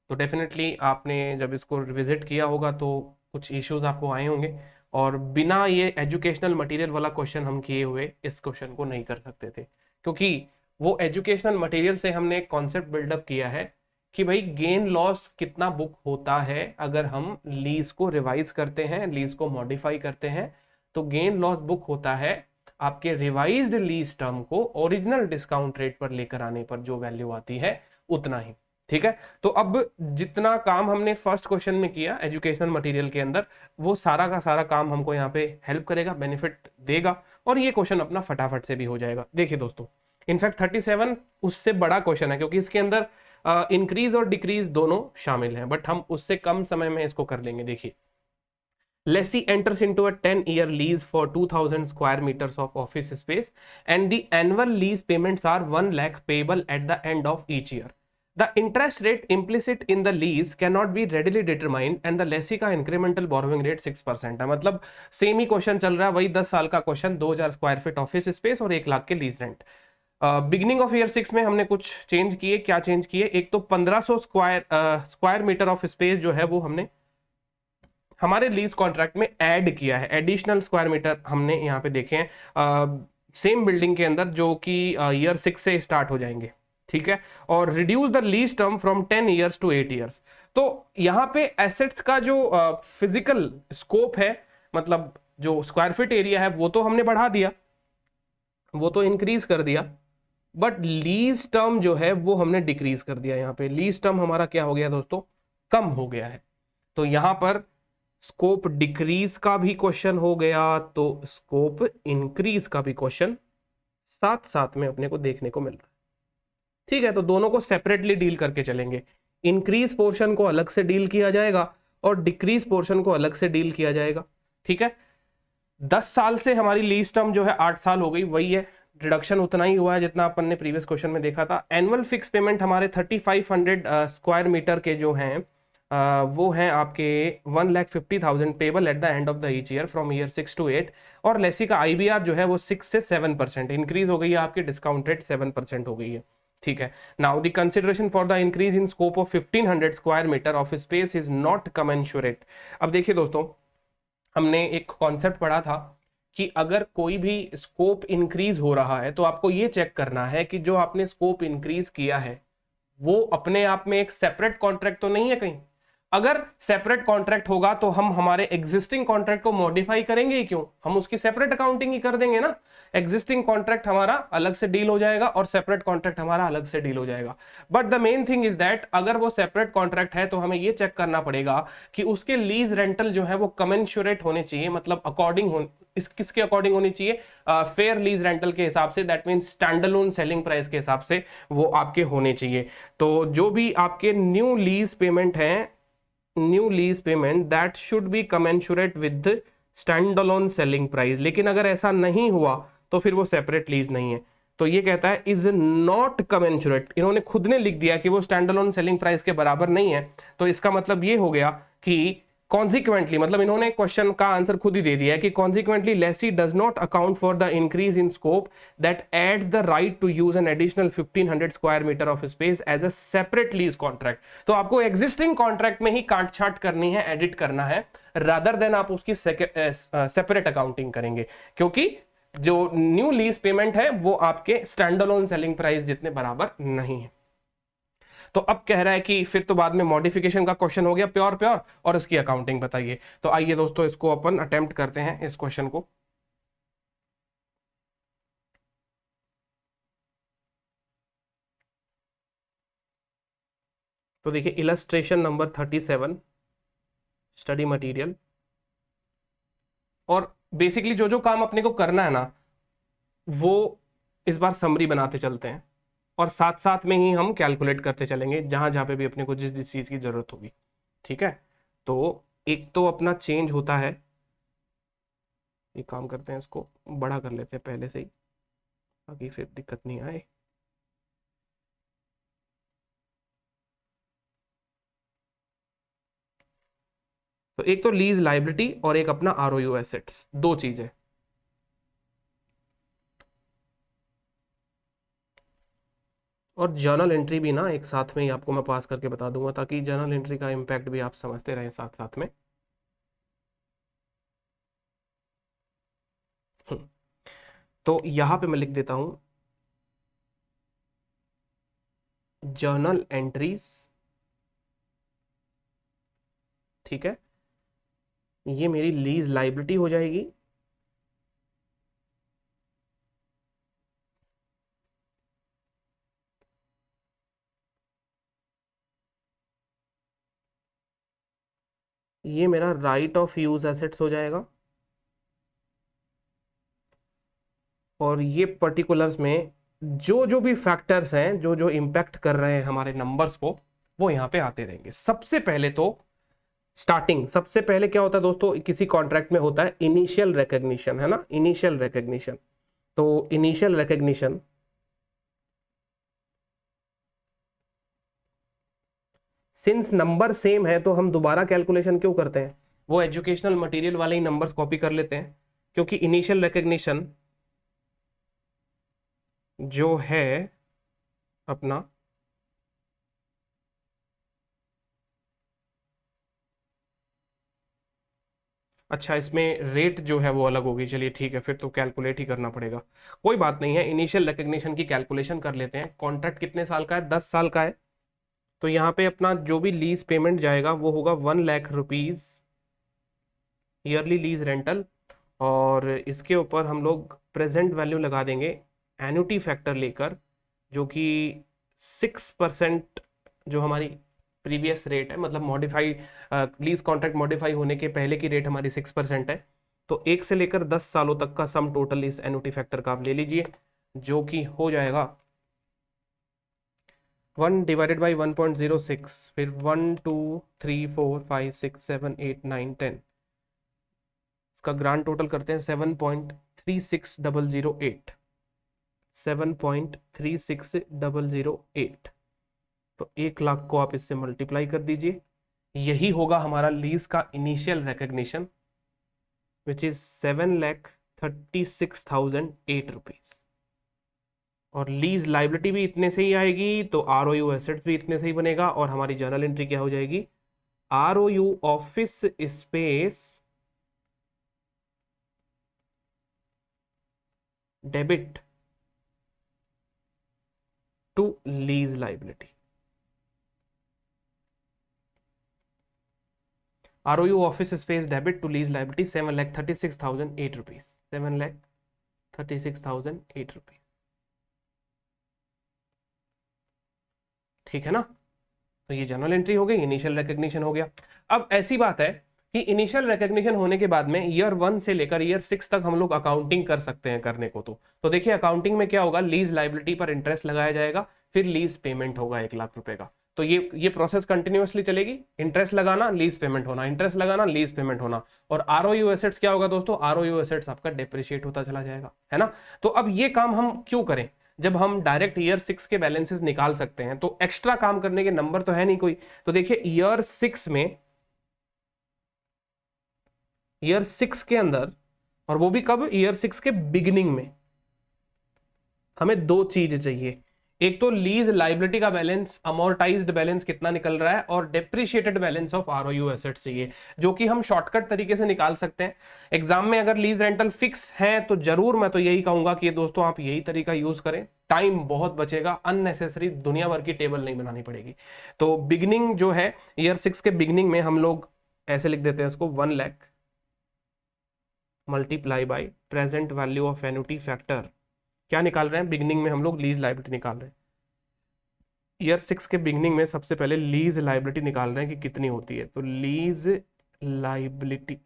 तो डेफिनेटली आपने जब इसको रिविजिट किया होगा तो कुछ इश्यूज आपको आए होंगे, और बिना ये एजुकेशनल मटेरियल वाला क्वेश्चन हम किए हुए इस क्वेश्चन को नहीं कर सकते थे, क्योंकि वो एजुकेशनल मटेरियल से हमने एक कॉन्सेप्ट बिल्डअप किया है कि भाई गेन लॉस कितना बुक होता है अगर हम लीज को रिवाइज करते हैं, लीज को मॉडिफाई करते हैं। तो गेन लॉस बुक होता है आपके रिवाइज्ड लीज टर्म को ओरिजिनल डिस्काउंट रेट पर लेकर आने पर जो वैल्यू आती है उतना ही, ठीक है। तो अब जितना काम हमने फर्स्ट क्वेश्चन में किया एजुकेशनल मटेरियल के अंदर, वो सारा का सारा काम हमको यहाँ पे हेल्प करेगा, बेनिफिट देगा, और ये क्वेश्चन अपना फटाफट से भी हो जाएगा। देखिए दोस्तों, इनफैक्ट 37 उससे बड़ा क्वेश्चन है, क्योंकि इसके अंदर इंक्रीज और डिक्रीज दोनों शामिल हैं, बट हम उससे कम समय में इसको कर लेंगे। देखिए, lessee enters into a 10-year lease for 2000 square meters of office space and the annual lease payments are 1 lakh payable at the end of each year. The interest rate implicit in the lease cannot be readily determined and the lessee का incremental borrowing rate 6% है। मतलब same ही question चल रहा है, वही 10 साल का question, 2000 square feet office space और 1 लाख के lease rent. Beginning of year 6 में हमने कुछ चेंज किए। क्या चेंज किए? एक तो 1500 स्क्वायर मीटर ऑफ स्पेस जो है वो हमने हमारे लीज कॉन्ट्रैक्ट में ऐड किया है। एडिशनल स्क्वायर मीटर हमने यहाँ पे देखे हैं सेम बिल्डिंग के अंदर, जो कि ईयर 6 से स्टार्ट हो जाएंगे, ठीक है। और reduce the lease term from 10 years to 8 years. तो यहाँ पे एसेट्स का जो फिजिकल स्कोप है, मतलब जो स्क्वायर फीट एरिया है, वो तो हमने बढ़ा दिया, वो तो इंक्रीज कर दिया, बट लीज टर्म जो है वो हमने डिक्रीज कर दिया। यहाँ पे लीज टर्म हमारा क्या हो गया दोस्तों? कम हो गया है। तो यहाँ पर स्कोप डिक्रीज का भी क्वेश्चन हो गया, तो स्कोप इंक्रीज का भी क्वेश्चन साथ साथ में अपने को देखने को मिल रहा है, ठीक है। तो दोनों को सेपरेटली डील करके चलेंगे। इंक्रीज पोर्शन को अलग से डील किया जाएगा और डिक्रीज पोर्शन को अलग से डील किया जाएगा, ठीक है। 10 साल से हमारी लीज टर्म जो है 8 साल हो गई, वही है, रिडक्शन उतना ही हुआ है जितना अपन ने प्रीवियस क्वेश्चन में देखा था। एनुअल फिक्स पेमेंट हमारे 3500 स्क्वायर मीटर के जो हैं वो हैं आपके 1,50,000 payable at the end of the each year from year 6 to 8। और लेसी का आईबीआर जो है वो 6 से 7% इंक्रीज हो गई है, आपकी डिस्काउंट रेट 7% हो गई है, ठीक है। Now the consideration for the increase in scope of 1500 square metre of space is not commensurate. अब देखिए दोस्तों, हमने एक कॉन्सेप्ट पढ़ा था कि अगर कोई भी स्कोप इंक्रीज हो रहा है तो आपको ये चेक करना है कि जो आपने स्कोप इंक्रीज किया है वो अपने आप में एक सेपरेट कॉन्ट्रैक्ट तो नहीं है कहीं। अगर सेपरेट कॉन्ट्रैक्ट होगा तो हम हमारे एग्जिस्टिंग कॉन्ट्रैक्ट को मॉडिफाई करेंगे ही क्यों? हम उसकी सेपरेट अकाउंटिंग ही कर देंगे ना। एग्जिस्टिंग कॉन्ट्रैक्ट हमारा अलग से डील हो जाएगा और सेपरेट कॉन्ट्रैक्ट हमारा अलग से डील हो जाएगा। But the main thing is that अगर वो सेपरेट कॉन्ट्रैक्ट है तो हमें ये चेक करना पड़ेगा कि उसके लीज रेंटल जो है वो कमेंसुरेट होने चाहिए, मतलब अकॉर्डिंग हो, किसके अकॉर्डिंग होनी चाहिए? फेयर लीज रेंटल के हिसाब से, that means standalone selling price के हिसाब से वो आपके होने चाहिए। तो जो भी आपके न्यू लीज पेमेंट है, new lease payment that should be commensurate with standalone selling price. लेकिन अगर ऐसा नहीं हुआ तो फिर वो सेपरेट लीज नहीं है। तो ये कहता है इज नॉट कमेंसुरेट, इन्होंने खुद ने लिख दिया कि वो स्टैंडअलोन सेलिंग प्राइस के बराबर नहीं है। तो इसका मतलब ये हो गया कि कॉन्सिक्वेंटली, मतलब इन्होंने क्वेश्चन का आंसर खुद ही दे दिया है कि consequently lessee does not account for the increase in scope that adds the right to use an additional 1500 square metre of space as a separate lease contract. तो आपको एग्जिस्टिंग कॉन्ट्रैक्ट में ही काट छाट करनी है, एडिट करना है, रादर देन आप उसकी सेपरेट अकाउंटिंग करेंगे, क्योंकि जो न्यू लीज पेमेंट है वो आपके स्टैंड अलोन सेलिंग प्राइस जितने बराबर नहीं है। तो अब कह रहा है कि फिर तो बाद में मॉडिफिकेशन का क्वेश्चन हो गया प्योर प्योर, और इसकी अकाउंटिंग बताइए। तो आइए दोस्तों इसको अपन अटेम्प्ट करते हैं इस क्वेश्चन को। तो देखिए इलस्ट्रेशन नंबर 37 स्टडी मटेरियल, और बेसिकली जो जो काम अपने को करना है ना वो इस बार समरी बनाते चलते हैं, और साथ साथ में ही हम कैलकुलेट करते चलेंगे जहां जहां पे भी अपने को जिस जिस चीज की जरूरत होगी। ठीक है, तो एक तो अपना चेंज होता है, ये काम करते हैं इसको बड़ा कर लेते हैं पहले से ही ताकि फिर दिक्कत नहीं आए। तो एक तो लीज लाइबिलिटी और एक अपना आरओयू एसेट्स, दो चीज है। और जर्नल एंट्री भी ना एक साथ में ही आपको मैं पास करके बता दूंगा ताकि जर्नल एंट्री का इम्पैक्ट भी आप समझते रहें साथ साथ में। हम्म, तो यहां पे मैं लिख देता हूं जर्नल एंट्रीज। ठीक है, ये मेरी लीज लाइबिलिटी हो जाएगी, ये मेरा राइट ऑफ यूज एसेट्स हो जाएगा, और ये पर्टिकुलर्स में जो जो भी फैक्टर्स हैं जो जो इम्पैक्ट कर रहे हैं हमारे नंबर्स को वो यहाँ पे आते रहेंगे। सबसे पहले तो स्टार्टिंग, सबसे पहले क्या होता है दोस्तों, किसी कॉन्ट्रैक्ट में होता है इनिशियल रिकॉग्निशन, है ना, इनिशियल रिकॉग्निशन। तो initial recognition since number same है तो हम दोबारा कैलकुलेशन क्यों करते हैं, वो एजुकेशनल मटेरियल वाले ही नंबर्स कॉपी कर लेते हैं, क्योंकि इनिशियल रिकॉग्निशन जो है अपना अच्छा इसमें रेट जो है वो अलग होगी, चलिए ठीक है फिर तो कैलकुलेट ही करना पड़ेगा, कोई बात नहीं है। इनिशियल रिकग्निशन की कैलकुलेशन कर लेते हैं। कॉन्ट्रैक्ट कितने साल का है, 10 साल का है। तो यहाँ पे अपना जो भी लीज पेमेंट जाएगा वो होगा 1 lakh rupees yearly lease rental, और इसके ऊपर हम लोग प्रेजेंट वैल्यू लगा देंगे एन्युटी फैक्टर लेकर, जो कि 6% जो हमारी प्रीवियस रेट है, मतलब मॉडिफाइड लीज कॉन्ट्रैक्ट मॉडिफाई होने के पहले की रेट हमारी 6% है। तो 1 से लेकर 10 सालों तक का सम टोटल इस एन्युटी फैक्टर का आप ले लीजिए, जो कि हो जाएगा 1 डिवाइडेड बाई 1.06, फिर 1 2 3 4 5 6 7 8 9 10, इसका ग्रांड टोटल करते हैं 7.36008, 7.36008। तो 1 लाख को आप इससे मल्टीप्लाई कर दीजिए, यही होगा हमारा लीज का initial recognition, which is 7,36,008 rupees. और लीज लाइबिलिटी भी इतने से ही आएगी, तो आरओयू एसेट्स भी इतने से ही बनेगा, और हमारी जर्नल एंट्री क्या हो जाएगी, ROU office space debit to lease liability. ROU office space debit to lease liability 7,36,008 rupees, 7,36,008 rupees. ठीक है ना, तो ये जर्नल एंट्री हो गई, इनिशियल रिकग्निशन हो गया। अब ऐसी बात है कि इनिशियल रिकग्निशन होने के बाद में ईयर 1 से लेकर ईयर 6 तक हम लोग अकाउंटिंग कर सकते हैं करने को। तो देखिए अकाउंटिंग में क्या होगा, लीज लाइबिलिटी पर इंटरेस्ट लगाया जाएगा, फिर लीज पेमेंट होगा 1 लाख रुपए का। तो ये प्रोसेस कंटिन्यूअसली चलेगी, इंटरेस्ट लगाना लीज पेमेंट होना, इंटरेस्ट लगाना लीज पेमेंट होना। और आरओयू एसेट्स क्या होगा दोस्तों, आरओयू एसेट्स आपका डेप्रिशिएट होता चला जाएगा, है ना। तो अब ये काम हम क्यों करें, जब हम डायरेक्ट ईयर 6 के बैलेंसेस निकाल सकते हैं, तो एक्स्ट्रा काम करने के नंबर तो है नहीं कोई। तो देखिए ईयर 6 के अंदर, और वो भी कब, ईयर 6 के बिगिनिंग में, हमें दो चीज चाहिए। एक तो लीज लाइबिलिटी का बैलेंस, अमोर्टाइज्ड बैलेंस कितना निकल रहा है, और depreciated balance of ROU assets चाहिए, जो कि हम शॉर्टकट तरीके से निकाल सकते हैं। एग्जाम में अगर लीज रेंटल फिक्स है तो जरूर मैं तो यही कहूंगा कि दोस्तों आप यही तरीका यूज करें, टाइम बहुत बचेगा, अननेसेसरी दुनिया भर की टेबल नहीं बनानी पड़ेगी। तो बिगिनिंग जो है ईयर 6 के बिगिनिंग में हम लोग ऐसे लिख देते हैं इसको, 1 lakh multiply by present value of annuity factor. क्या निकाल रहे हैं? बिगिनिंग में हम लोग लीज लाइबिलिटी निकाल रहे हैं। ईयर 6 के बिगिनिंग में सबसे पहले लीज लाइबिलिटी निकाल रहे हैं कि कितनी होती है। तो लीज लाइबिलिटी,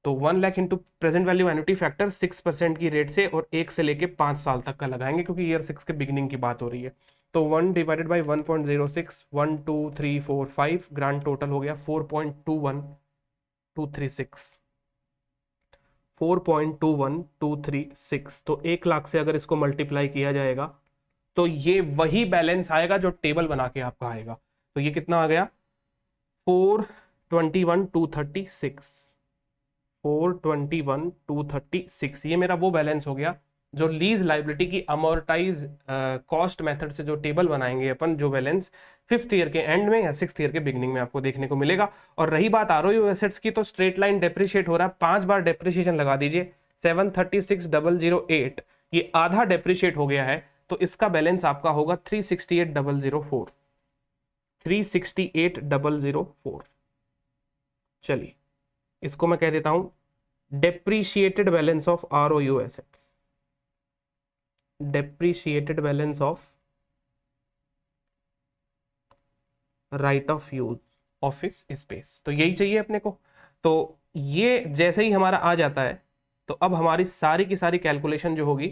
तो 1 lakh into present value annuity factor 6% की रेट से, और 1 से लेके 5 साल तक का लगाएंगे क्योंकि ईयर 6 के बिगिनिंग की बात हो रही है। तो 1 डिवाइडेड बाई 1.06, 1 2 3 4 5, ग्रांड टोटल हो गया 4.21236, 4.21236। तो 1 लाख से अगर इसको मल्टीप्लाई किया जाएगा तो ये वही बैलेंस आएगा जो टेबल बना के आपका आएगा। तो ये कितना आ गया? 421,236, 421,236। ये मेरा वो बैलेंस हो गया जो लीज लाइबिलिटी की अमोर्टाइज कॉस्ट मेथड से जो टेबल बनाएंगे अपन, जो बैलेंस 5th ईयर के एंड में या 6th ईयर के बिगनिंग में आपको देखने को मिलेगा। और रही बात आरओयू एसेट्स की, तो स्ट्रेट लाइन डेप्रिशिएट हो रहा है, 5 बार डेप्रिशिएशन लगा दीजिए, 736,008, ये आधा डेप्रिशिएट हो गया है, तो इसका बैलेंस आपका होगा 368,004, 368,004। चलिए इसको मैं कह देता हूं depreciated balance of ROU assets, depreciated balance of right of use office space. तो यही चाहिए अपने को। तो ये जैसे ही हमारा आ जाता है तो अब हमारी सारी की सारी कैलकुलेशन जो होगी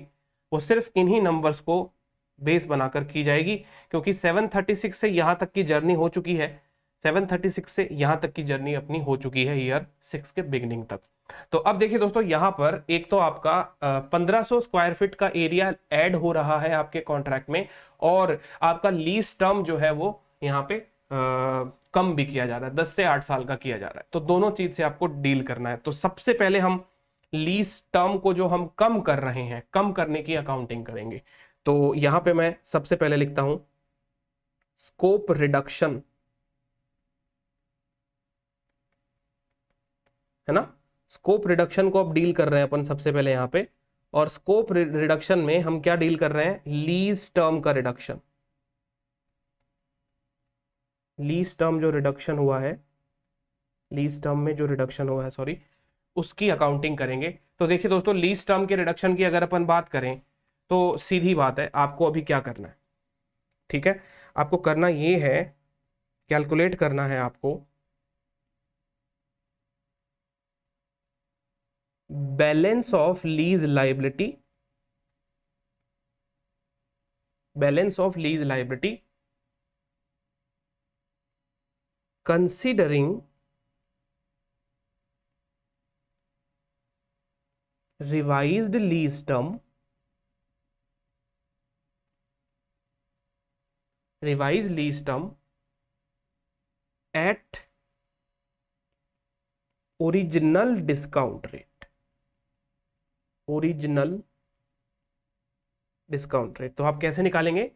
वो सिर्फ इन्हीं नंबर्स को बेस बनाकर की जाएगी, क्योंकि 736 से यहां तक की जर्नी हो चुकी है, 736 से यहां तक की जर्नी अपनी हो चुकी है ईयर 6 के बिगिनिंग तक। तो अब देखिए दोस्तों, यहां पर एक तो आपका 1500 स्क्वायर फीट का एरिया ऐड हो रहा है आपके कॉन्ट्रैक्ट में, और आपका लीज टर्म जो है वो यहाँ पे कम भी किया जा रहा है, 10 से 8 साल का किया जा रहा है। तो दोनों चीज से आपको डील करना है। तो सबसे पहले हम लीज टर्म को जो हम कम कर रहे हैं, कम करने की अकाउंटिंग करेंगे। तो यहां पे मैं सबसे पहले लिखता हूं स्कोप रिडक्शन, है ना। स्कोप रिडक्शन को अब डील कर रहे हैं अपन सबसे पहले यहां पे, और स्कोप रिडक्शन में हम क्या डील कर रहे हैं? लीज टर्म का रिडक्शन, लीज टर्म जो रिडक्शन हुआ है, लीज टर्म में जो रिडक्शन हुआ है, सॉरी, उसकी अकाउंटिंग करेंगे। तो देखिए दोस्तों, लीज टर्म के रिडक्शन की अगर अपन बात करें तो सीधी बात है, आपको अभी क्या करना है, ठीक है, आपको करना ये है, कैलकुलेट करना है आपको balance of lease liability, balance of lease liability considering revised lease term, revise lease term at original discount rate, original discount rate. तो आप कैसे निकालेंगे?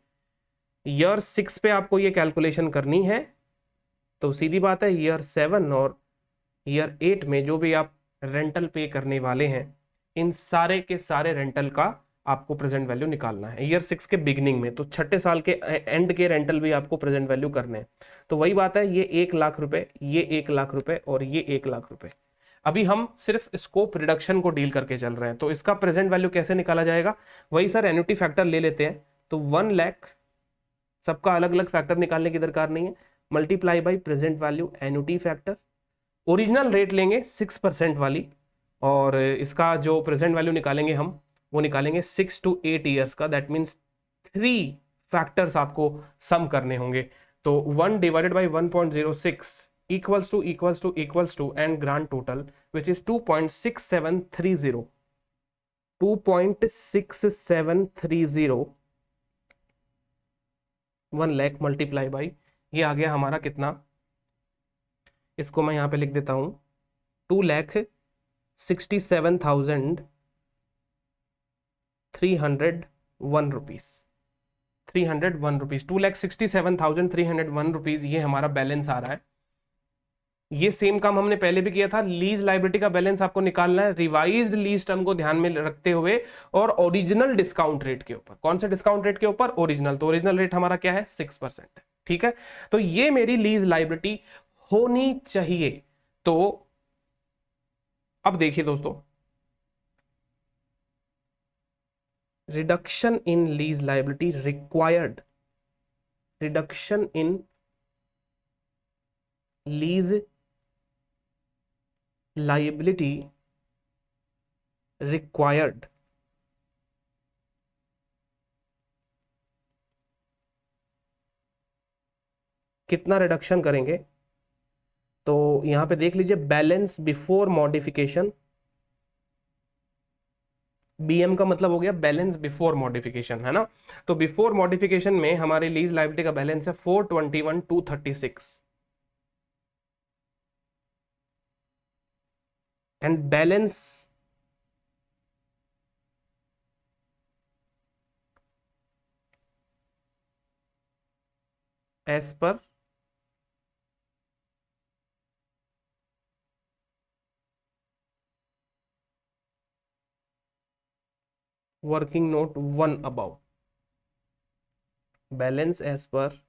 ईयर 6 पे आपको ये कैलकुलेशन करनी है, तो सीधी बात है ईयर 7 और ईयर 8 में जो भी आप रेंटल पे करने वाले हैं, इन सारे के सारे रेंटल का आपको प्रेजेंट वैल्यू निकालना है ईयर 6 के बिगिनिंग में। तो छठे साल के एंड के रेंटल भी आपको प्रेजेंट वैल्यू करने हैं। तो वही बात है, ये 1 लाख रुपए, ये 1 लाख रुपए और ये 1 लाख रुपए। अभी हम सिर्फ स्कोप रिडक्शन को डील करके चल रहे हैं, तो इसका प्रेजेंट वैल्यू कैसे निकाला जाएगा? वही सर, एन्युटी फैक्टर ले लेते हैं। तो 1 लाख, सबका अलग अलग फैक्टर निकालने की दरकार नहीं है, multiply by present value annuity factor, original rate लेंगे 6% वाली, और इसका जो प्रेजेंट वैल्यू निकालेंगे हम, वो निकालेंगे 6 to 8 ईयर्स का। दैट मीन्स 3 फैक्टर्स आपको सम करने होंगे। तो 1 divided by 1.06 equals to and grand total which is 2.6730, 2.6730, 1 lakh multiply by, ये आ गया हमारा कितना, इसको मैं यहां पे लिख देता हूं 2,67,301 रुपीज, 2,67,301 रुपीज, 2,67,301 रुपीज ये हमारा बैलेंस आ रहा है। ये सेम काम हमने पहले भी किया था। लीज लाइबिलिटी का बैलेंस आपको निकालना है रिवाइज्ड लीज टर्म को ध्यान में रखते हुए और ओरिजिनल डिस्काउंट रेट के ऊपर। कौन से डिस्काउंट रेट के ऊपर? ओरिजिनल। तो ओरिजिनल रेट हमारा क्या है? 6% है। ठीक है, तो ये मेरी लीज लाइबिलिटी होनी चाहिए। तो अब देखिए दोस्तों, reduction in lease liability required, reduction in lease liability required, कितना रिडक्शन करेंगे? तो यहां पे देख लीजिए, बैलेंस बिफोर मॉडिफिकेशन, बीएम का मतलब हो गया बैलेंस बिफोर मॉडिफिकेशन, है ना। तो बिफोर मॉडिफिकेशन में हमारी लीज लाइबिलिटी का बैलेंस है 421,236 and balance as per working note 1 above, balance as per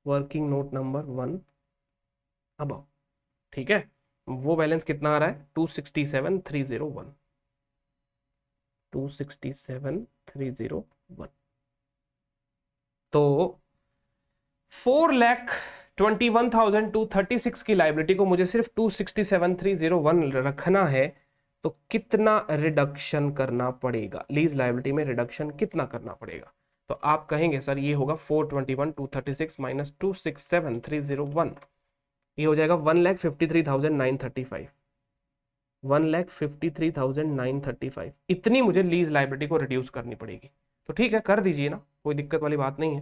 working note number 1 above. ठीक है, वो बैलेंस कितना आ रहा है? 267,301, 267,301। तो 4,21,236 की लाइबिलिटी को मुझे सिर्फ 267,301 रखना है। तो कितना रिडक्शन करना पड़ेगा? लीज लाइबिलिटी में रिडक्शन कितना करना पड़ेगा? तो आप कहेंगे सर ये होगा 421,236 माइनस 267,301, ये हो जाएगा 1,53,935, 1,53,935। इतनी मुझे लीज लाइबिलिटी को रिड्यूस करनी पड़ेगी। तो ठीक है, कर दीजिए ना, कोई दिक्कत वाली बात नहीं है।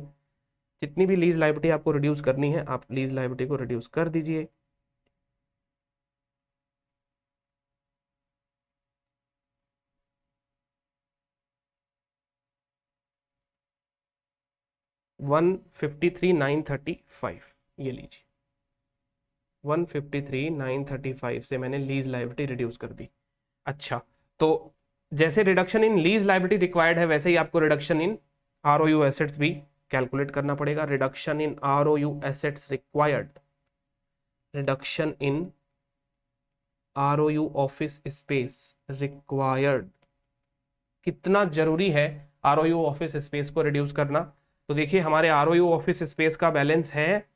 जितनी भी लीज लाइबिलिटी आपको रिड्यूस करनी है, आप लीज लाइबिलिटी को रिड्यूस कर दीजिए। वन 53,935 ये लीजिए, 153,935 से मैंने लीज लाइबिलिटी रिड्यूस कर दी। अच्छा, तो जैसे reduction in lease liability required है, वैसे ही आपको रिडक्शन इन आरओयू एसेट्स भी कैलकुलेट करना पड़ेगा। Reduction in ROU assets required, reduction in ROU office space required, कितना जरूरी है आरओयू ऑफिस स्पेस को रिड्यूस करना? तो देखिए, हमारे आरओयू ऑफिस स्पेस का बैलेंस है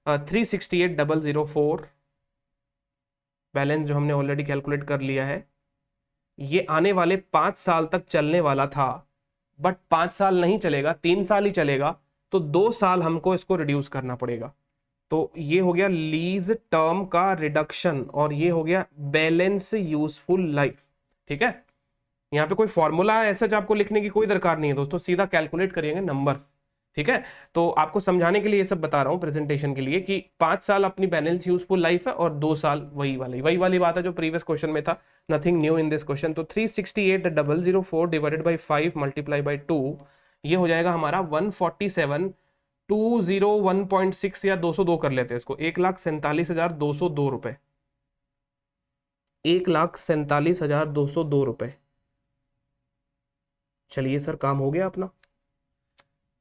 368,004, बैलेंस जो हमने ऑलरेडी कैलकुलेट कर लिया है। ये आने वाले 5 साल तक चलने वाला था, बट 5 साल नहीं चलेगा, 3 साल ही चलेगा। तो 2 साल हमको इसको रिड्यूस करना पड़ेगा। तो ये हो गया लीज टर्म का रिडक्शन और ये हो गया बैलेंस यूजफुल लाइफ। ठीक है, यहाँ पे कोई फॉर्मूला ऐसा जो आपको लिखने की कोई दरकार नहीं है दोस्तों, सीधा कैलकुलेट करिएंगे नंबर। ठीक है, तो आपको समझाने के लिए ये सब बता रहा हूँ प्रेजेंटेशन के लिए कि 5 साल अपनी बैलेंस यूजफुल लाइफ है और 2 साल वही वाली बात है जो प्रीवियस क्वेश्चन में था। Nothing new in this question. तो 368,004 डिवाइडेड बाई 5 मल्टीप्लाई बाई 2, ये हो जाएगा हमारा 147,201.6 या 202 कर लेते हैं इसको, 1,47,202 रुपए, 1,47,202 रुपए। चलिए सर, काम हो गया अपना।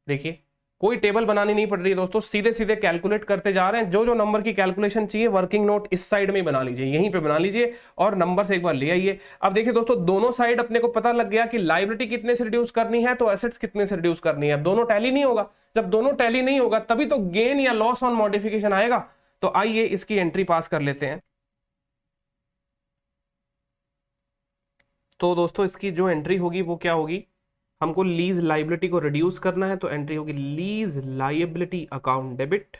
देखिए, कोई टेबल बनानी नहीं पड़ रही है दोस्तों, सीधे सीधे कैलकुलेट करते जा रहे हैं। जो जो नंबर की कैलकुलेशन चाहिए वर्किंग नोट इस साइड में ही बना लीजिए, यहीं पे बना लीजिए और नंबर से एक बार ले आइए। अब देखिए दोस्तों, दोनों साइड अपने को पता लग गया कि लायबिलिटी कितने से रिड्यूस करनी है तो एसेट्स कितने से रिड्यूस करनी है। अब दोनों टैली नहीं होगा, जब दोनों टैली नहीं होगा तभी तो गेन या लॉस ऑन मॉडिफिकेशन आएगा। तो आइए इसकी एंट्री पास कर लेते हैं। तो दोस्तों, इसकी जो एंट्री होगी वो क्या होगी? हमको लीज लाइबिलिटी को रिड्यूस करना है, तो एंट्री होगी लीज लाइबिलिटी अकाउंट डेबिट।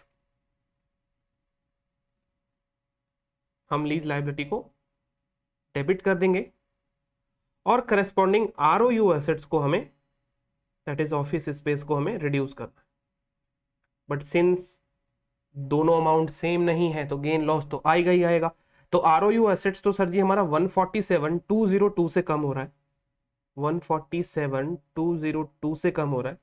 हम लीज लाइबिलिटी को डेबिट कर देंगे और करस्पॉन्डिंग आरओयू एसेट्स को हमें, दैट इज ऑफिस स्पेस को हमें रिड्यूस करना है। बट सिंस दोनों अमाउंट सेम नहीं है तो गेन लॉस तो आएगा ही आएगा। तो आरओयू एसेट्स तो सर जी हमारा 147,202 से कम हो रहा है, 147,202 से कम हो रहा है।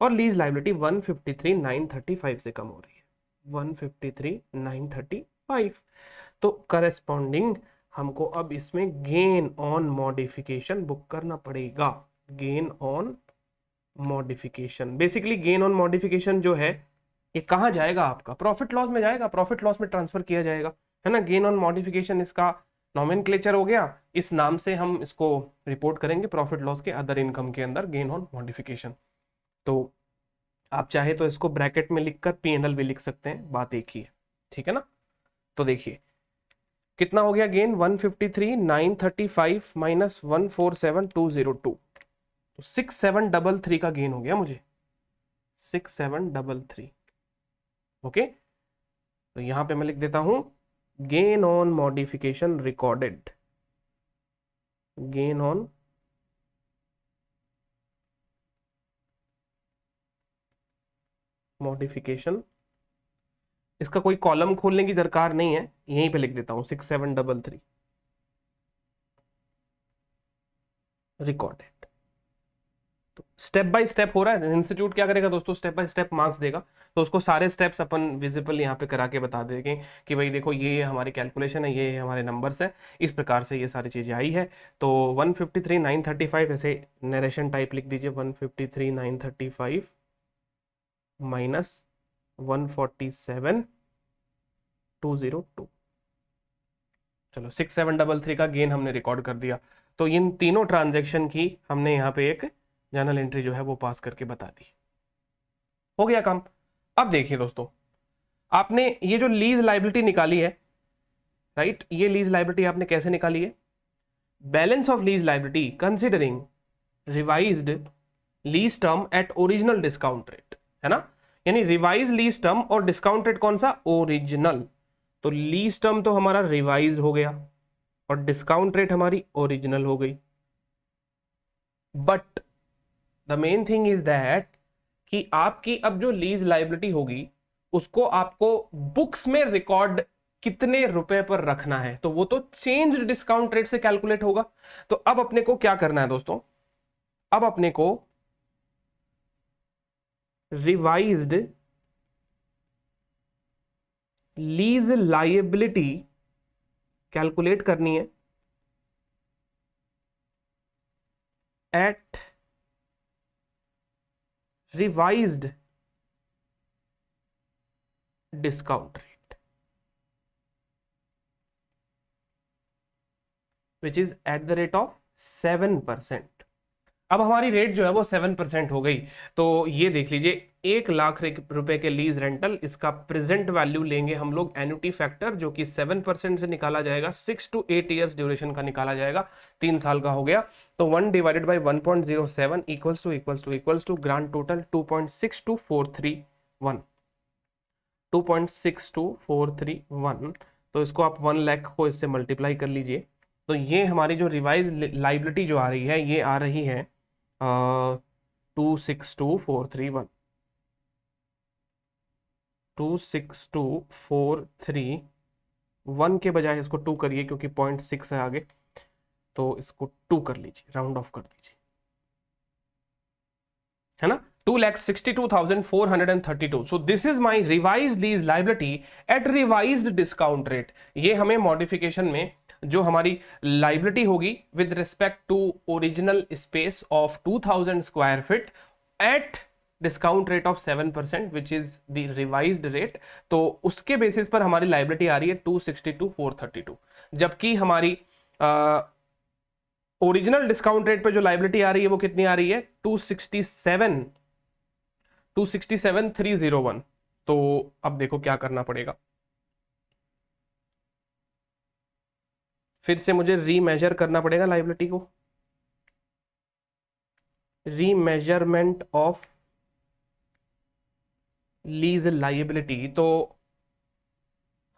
और लीज लाइबिलिटी 153,935 से कम हो रही है, 153,935। तो करस्पॉन्डिंग हमको अब इसमें गेन ऑन मॉडिफिकेशन बुक करना पड़ेगा। Gain on modification, basically gain on modification जो है ये कहाँ जाएगा, आपका प्रॉफिट लॉस में जाएगा, प्रॉफिट लॉस में ट्रांसफर किया जाएगा, है ना। गेन ऑन मॉडिफिकेशन इसका नॉमेनक्लेचर हो गया, इस नाम से हम इसको रिपोर्ट करेंगे प्रॉफिट लॉस के अदर इनकम के अंदर, गेन ऑन मॉडिफिकेशन। तो आप चाहे तो इसको ब्रैकेट में लिखकर P&L भी लिख सकते हैं, बात एक ही है, ठीक है ना। तो देखिए कितना हो गया गेन, 153,935 माइनस 147,202, तो 6733 का गेन हो गया मुझे, 6733। ओके, तो यहां पे मैं लिख देता हूं gain on modification recorded, gain on modification. इसका कोई कॉलम खोलने की दरकार नहीं है, यहीं पे लिख देता हूं 6733 रिकॉर्डेड। तो स्टेप बाय स्टेप हो रहा है, इंस्टीट्यूट क्या करेगा दोस्तों, स्टेप बाय स्टेप मार्क्स देगा, तो उसको सारे स्टेप्स अपन विजिबल यहाँ पे करा के बता देंगे कि भाई देखो ये हमारी कैलकुलेशन है, ये हमारे नंबर्स है, इस प्रकार से ये सारी चीजें आई है। तो 153,935 ऐसे नरेशन टाइप लिख दीजिए, 153,935 माइनस 147,202। चलो 6733 का गेन हमने रिकॉर्ड कर दिया। तो इन तीनों ट्रांजैक्शन की हमने यहाँ पे एक जर्नल एंट्री जो है वो पास करके बता दी, हो गया काम। अब देखिए दोस्तों, आपने ये जो लीज लाइबिलिटी निकाली है, राइट, ये लीज लाइबिलिटी आपने कैसे निकाली है, balance of lease liability considering revised lease term at original discount rate, है ना। यानी रिवाइज लीज टर्म और डिस्काउंट रेट कौन सा, ओरिजिनल। तो लीज टर्म तो हमारा रिवाइज हो गया और डिस्काउंट रेट हमारी ओरिजिनल हो गई। But the main thing is that कि आपकी अब जो लीज लाइबिलिटी होगी उसको आपको बुक्स में रिकॉर्ड कितने रुपए पर रखना है, तो वो तो चेंज डिस्काउंट रेट से कैलकुलेट होगा। तो अब अपने को क्या करना है दोस्तों, अब अपने को रिवाइज्ड लीज लायबिलिटी कैलकुलेट करनी है at revised discount rate which is at the rate of 7%। अब हमारी रेट जो है वो 7% हो गई। तो ये देख लीजिए 1,00,000 रुपए के लीज रेंटल, इसका प्रेजेंट वैल्यू लेंगे हम लोग एन्युटी फैक्टर जो कि 7% से निकाला जाएगा, 6 to 8 ईयर्स ड्यूरेशन का निकाला जाएगा, 3 साल का हो गया। तो 1 divided by 1.07 equals to grand total 2.62431, 2.62431। तो इसको आप 1 लाख को इससे मल्टीप्लाई कर लीजिए। तो ये हमारी जो रिवाइज लाइबिलिटी जो आ रही है ये आ रही है 262,431, 262,431 के बजाय इसको 2 करिए क्योंकि 0.6 है आगे, तो इसको 2 कर लीजिए, राउंड ऑफ कर दीजिए, है ना। 2,62,432। So this is my revise lease liability at revised discount rate. ये हमें मॉडिफिकेशन में जो हमारी लाइबिलिटी होगी with respect to original space of 2000 square feet at discount rate of 7% which is the revised rate, तो उसके बेसिस पर हमारी लाइबिलिटी आ रही है 262,432। जबकि हमारी ओरिजिनल डिस्काउंट रेट पे जो लाइबिलिटी आ रही है वो कितनी आ रही है, 267,301। तो अब देखो क्या करना पड़ेगा, फिर से मुझे रीमेजर करना पड़ेगा लाइबिलिटी को, रीमेजरमेंट ऑफ लीज लाइबिलिटी। तो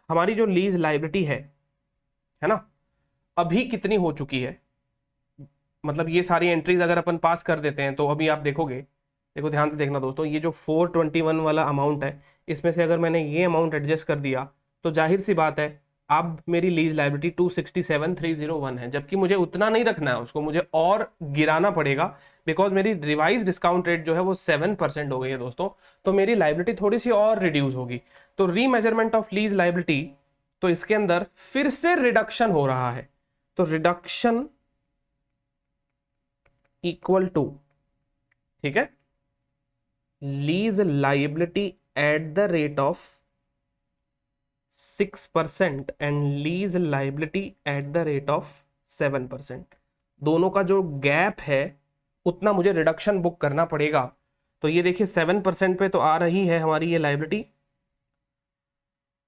हमारी जो लीज लाइबिलिटी है ना, अभी कितनी हो चुकी है, मतलब ये सारी एंट्रीज अगर अपन पास कर देते हैं तो अभी आप देखोगे, देखो ध्यान से देखना दोस्तों, ये जो 421 वाला अमाउंट है इसमें से अगर मैंने ये अमाउंट एडजस्ट कर दिया तो जाहिर सी बात है अब मेरी लीज लाइबिलिटी 267,301 है, जबकि मुझे उतना नहीं रखना है उसको, मुझे और गिराना पड़ेगा बिकॉज मेरी रिवाइज डिस्काउंट रेट जो है वो 7% हो गई है दोस्तों, तो मेरी लाइबिलिटी थोड़ी सी और रिड्यूस होगी। तो रीमेजरमेंट ऑफ लीज लाइबिलिटी, तो इसके अंदर फिर से रिडक्शन हो रहा है, तो रिडक्शन इक्वल टू, ठीक है, lease liability eight the rate of 6% and lease liability eight the rate of 7%। दोनों का जो गैप है उतना मुझे रिडक्शन बुक करना पड़ेगा। तो ये देखिए 7% पे तो आ रही है हमारी ये लाइबिलिटी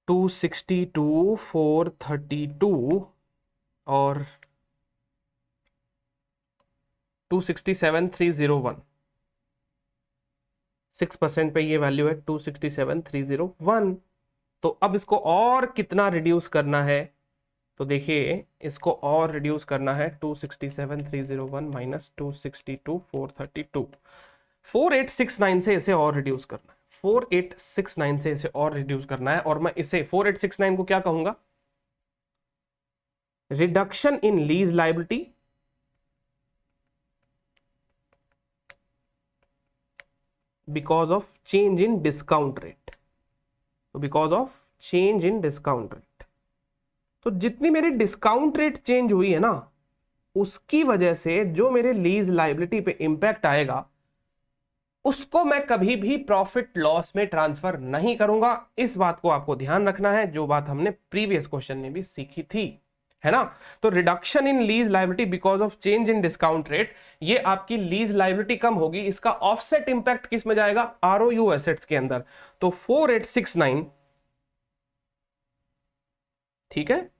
262,432 और 267,301। 6% पे ये वैल्यू है 267,301। तो अब इसको और कितना रिड्यूस करना है, तो देखिए इसको और रिड्यूस करना है 267,301 माइनस 262,432, 4869 से इसे और रिड्यूस करना है, 4869 से इसे और रिड्यूस करना है। और मैं इसे 4869 को क्या कहूंगा, reduction in lease liability because of change in discount rate. तो because of change in discount rate, तो जितनी मेरी डिस्काउंट रेट चेंज हुई है ना, उसकी वजह से जो मेरे लीज लाइबिलिटी पे इंपैक्ट आएगा उसको मैं कभी भी प्रॉफिट लॉस में ट्रांसफर नहीं करूंगा। इस बात को आपको ध्यान रखना है, जो बात हमने प्रीवियस क्वेश्चन में भी सीखी थी, है ना। तो reduction in lease liability because of change in discount rate, ये आपकी लीज लाइबिलिटी कम होगी, इसका ऑफसेट इंपैक्ट किस में जाएगा, आरओयू एसेट्स के अंदर। तो 4869, ठीक है,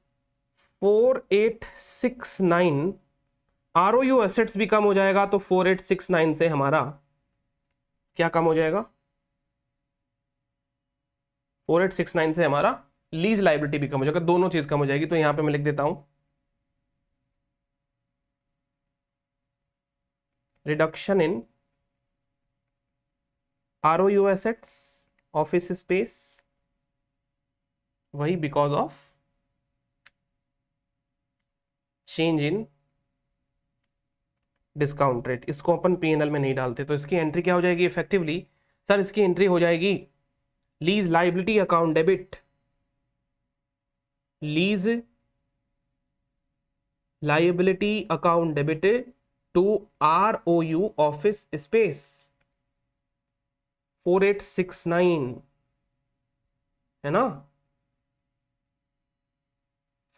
4869 आरओयू एसेट्स भी कम हो जाएगा। तो 4869 से हमारा क्या कम हो जाएगा, 4869 से हमारा लीज लाइबिलिटी भी कम हो जाएगा, दोनों चीज कम हो जाएगी। तो यहां पे मैं लिख देता हूं reduction in ROU assets, office space, वही because of change in discount rate. इसको अपन पीएनएल में नहीं डालते, तो इसकी एंट्री क्या हो जाएगी इफेक्टिवली, सर इसकी एंट्री हो जाएगी lease liability account debit, lease liability account debit to ROU office space 4869, है ना,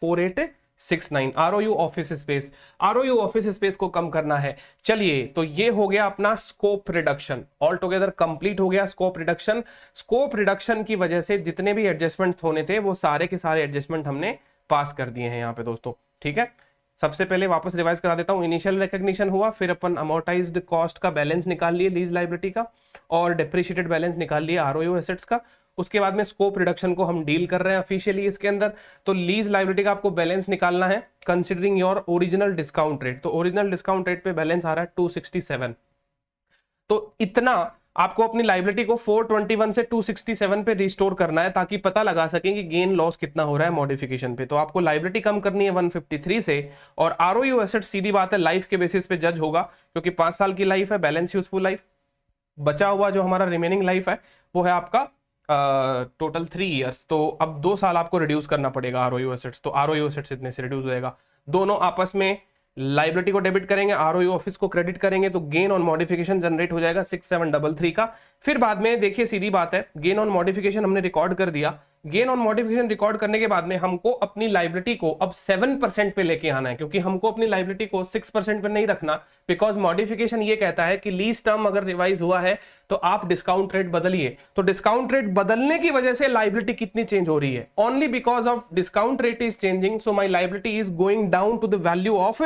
4869 ROU office space. ROU office space को कम करना है। चलिए, तो ये हो गया अपना scope reduction, all together complete हो गया स्कोप रिडक्शन। स्कोप रिडक्शन की वजह से जितने भी एडजस्टमेंट होने थे वो सारे के सारे एडजस्टमेंट हमने पास कर दिए हैं यहाँ पे दोस्तों, ठीक है। सबसे पहले वापस रिवाइज करा देता हूं, इनिशियल रिकॉग्निशन हुआ, फिर अपन अमोर्टाइज्ड कॉस्ट का बैलेंस निकाल लिए लीज लाइबिलिटी का, और डेप्रिशिएटेड बैलेंस निकाल लिया आरओयू एसेट्स का। उसके बाद में स्कोप रिडक्शन को हम डील कर रहे हैं ऑफिशियली इसके अंदर। तो लीज लाइबिलिटी का आपको बैलेंस निकालना है considering your original discount rate. तो ओरिजिनल डिस्काउंट रेट पे बैलेंस आ रहा है 267। तो इतना आपको अपनी लाइबिलिटी को 421 से 267 पे रिस्टोर करना है, ताकि पता लगा सकें कि गेन लॉस कितना हो रहा है मॉडिफिकेशन पे। तो आपको लाइबिलिटी कम करनी है 153 से, और आरओयू एसेट सीधी बात है लाइफ के बेसिस पे जज होगा, क्योंकि 5 साल की लाइफ है, बैलेंस यूजफुल लाइफ। बचा हुआ जो हमारा रिमेनिंग लाइफ है वो है आपका टोटल 3 इयर्स। तो अब 2 साल आपको रिड्यूस करना पड़ेगा आरओयू एसेट्स। तो आरओयू एसेट्स इतने से रिड्यूस हो जाएगा, दोनों आपस में लाइबिलिटी को डेबिट करेंगे, आरओयू ऑफिस को क्रेडिट करेंगे, तो गेन ऑन मॉडिफिकेशन जनरेट हो जाएगा 6733 का। फिर बाद में देखिए सीधी बात है, गेन ऑन मॉडिफिकेशन हमने रिकॉर्ड कर दिया। गेन ऑन मॉडिफिकेशन रिकॉर्ड करने के बाद में हमको अपनी लाइबिलिटी को अब 7% पे लेके आना है, क्योंकि हमको अपनी लाइबिलिटी को 6% पे नहीं रखना, बिकॉज मॉडिफिकेशन ये कहता है कि लीज टर्म अगर रिवाइज हुआ है तो आप डिस्काउंट रेट बदलिए। तो डिस्काउंट रेट बदलने की वजह से लाइबिलिटी कितनी चेंज हो रही है, only because of discount rate is changing, so my liability is going down to the value of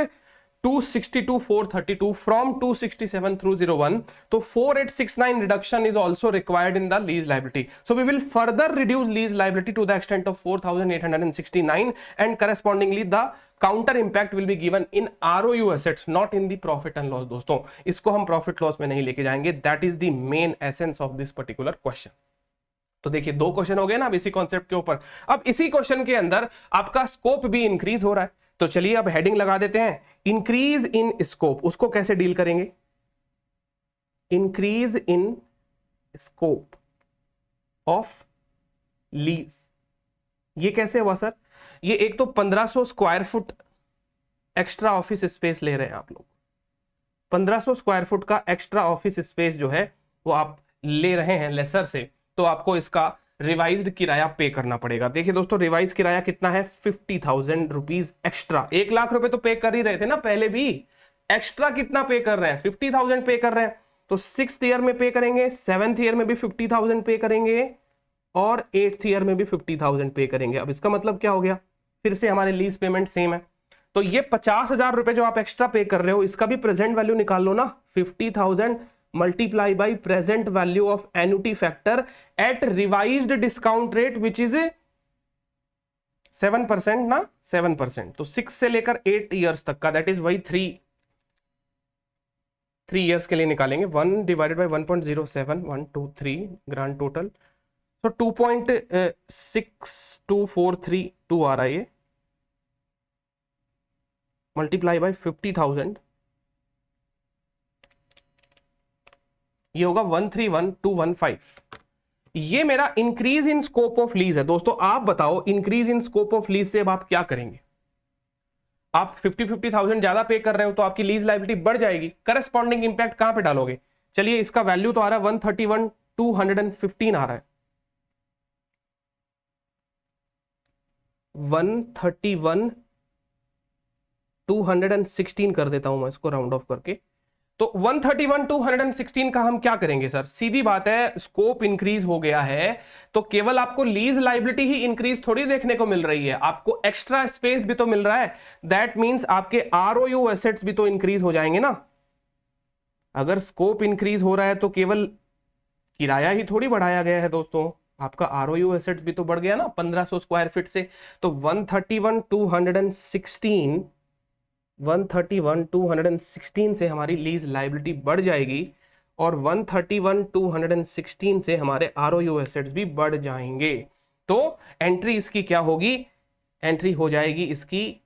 262,432 from 267,301. So 4869 reduction is also required in the lease liability. So we will further reduce lease liability to the extent of 4,869, and correspondingly the counter impact will be given in ROU assets, not in the profit and loss. दोस्तों इसको हम profit loss में नहीं लेके जाएंगे. That is the main essence of this particular question. तो देखिए 2 question हो गए ना अब इसी कॉन्सेप्ट के ऊपर। अब इसी क्वेश्चन के अंदर आपका स्कोप भी इंक्रीज हो रहा है, तो चलिए अब हेडिंग लगा देते हैं, इंक्रीज इन स्कोप। उसको कैसे डील करेंगे, increase in scope of lease. ये कैसे हुआ सर? ये एक तो 1500 square foot extra office space ले रहे हैं आप लोग, 1500 स्क्वायर फुट का एक्स्ट्रा ऑफिस स्पेस जो है वो आप ले रहे हैं लेसर से, तो आपको इसका रिवाइज्ड किराया पे करना पड़ेगा। देखिए दोस्तों, रिवाइज किराया कितना है? 50,000 रुपीज एक्स्ट्रा। 1 लाख रुपए तो पे कर ही रहे थे ना पहले भी, एक्स्ट्रा कितना पे कर रहे हैं? 50,000 पे कर रहे हैं। तो 6th ईयर में पे करेंगे, 7th ईयर में भी 50,000 पे करेंगे और 8th ईयर में भी 50,000 पे करेंगे। अब इसका मतलब क्या हो गया? फिर से हमारे लीज पेमेंट सेम है। तो ये 50,000 रुपए जो आप एक्स्ट्रा पे कर रहे हो, इसका भी प्रेजेंट वैल्यू निकाल लो ना। 50,000 multiply by present value of annuity factor at revised discount rate which is 7% ना, 7%। तो 6 से लेकर 8 ईयर्स तक का, दैट इज वही 3 ईयर्स के लिए निकालेंगे। 1 डिवाइडेड बाई 1.07, 1 2 3 ग्रांड टोटल, तो 2.6243 आ रहा है ये, मल्टीप्लाई बाई 50,000, ये होगा 131,215। ये मेरा increase in scope of lease है। दोस्तों आप बताओ, increase in scope of lease से अब आप क्या करेंगे? आप 50,000 ज्यादा पे कर रहे हो तो आपकी लीज लायबिलिटी बढ़ जाएगी। करस्पॉन्डिंग इंपैक्ट कहां पे डालोगे? चलिए, इसका वैल्यू तो आ रहा है 131,215 आ रहा है, 131,216 कर देता हूं मैं इसको राउंड ऑफ करके। तो 131,216 का हम क्या करेंगे सर? सीधी बात है, स्कोप इंक्रीज हो गया है तो केवल आपको लीज लायबिलिटी ही इंक्रीज थोड़ी देखने को मिल रही है, आपको एक्स्ट्रा स्पेस भी तो मिल रहा है। दैट मींस आपके आरओयू एसेट्स भी तो इंक्रीज हो जाएंगे ना। अगर स्कोप इंक्रीज हो रहा है तो केवल किराया ही थोड़ी बढ़ाया गया है दोस्तों, आपका आरओयू एसेट्स भी तो बढ़ गया ना 1500 स्क्वायर फीट से। तो 131,216 से हमारी लीज लायबिलिटी बढ़ जाएगी और 131,216 से हमारे आरओयू एसेट्स भी बढ़ जाएंगे। तो एंट्री इसकी क्या होगी? एंट्री हो जाएगी इसकी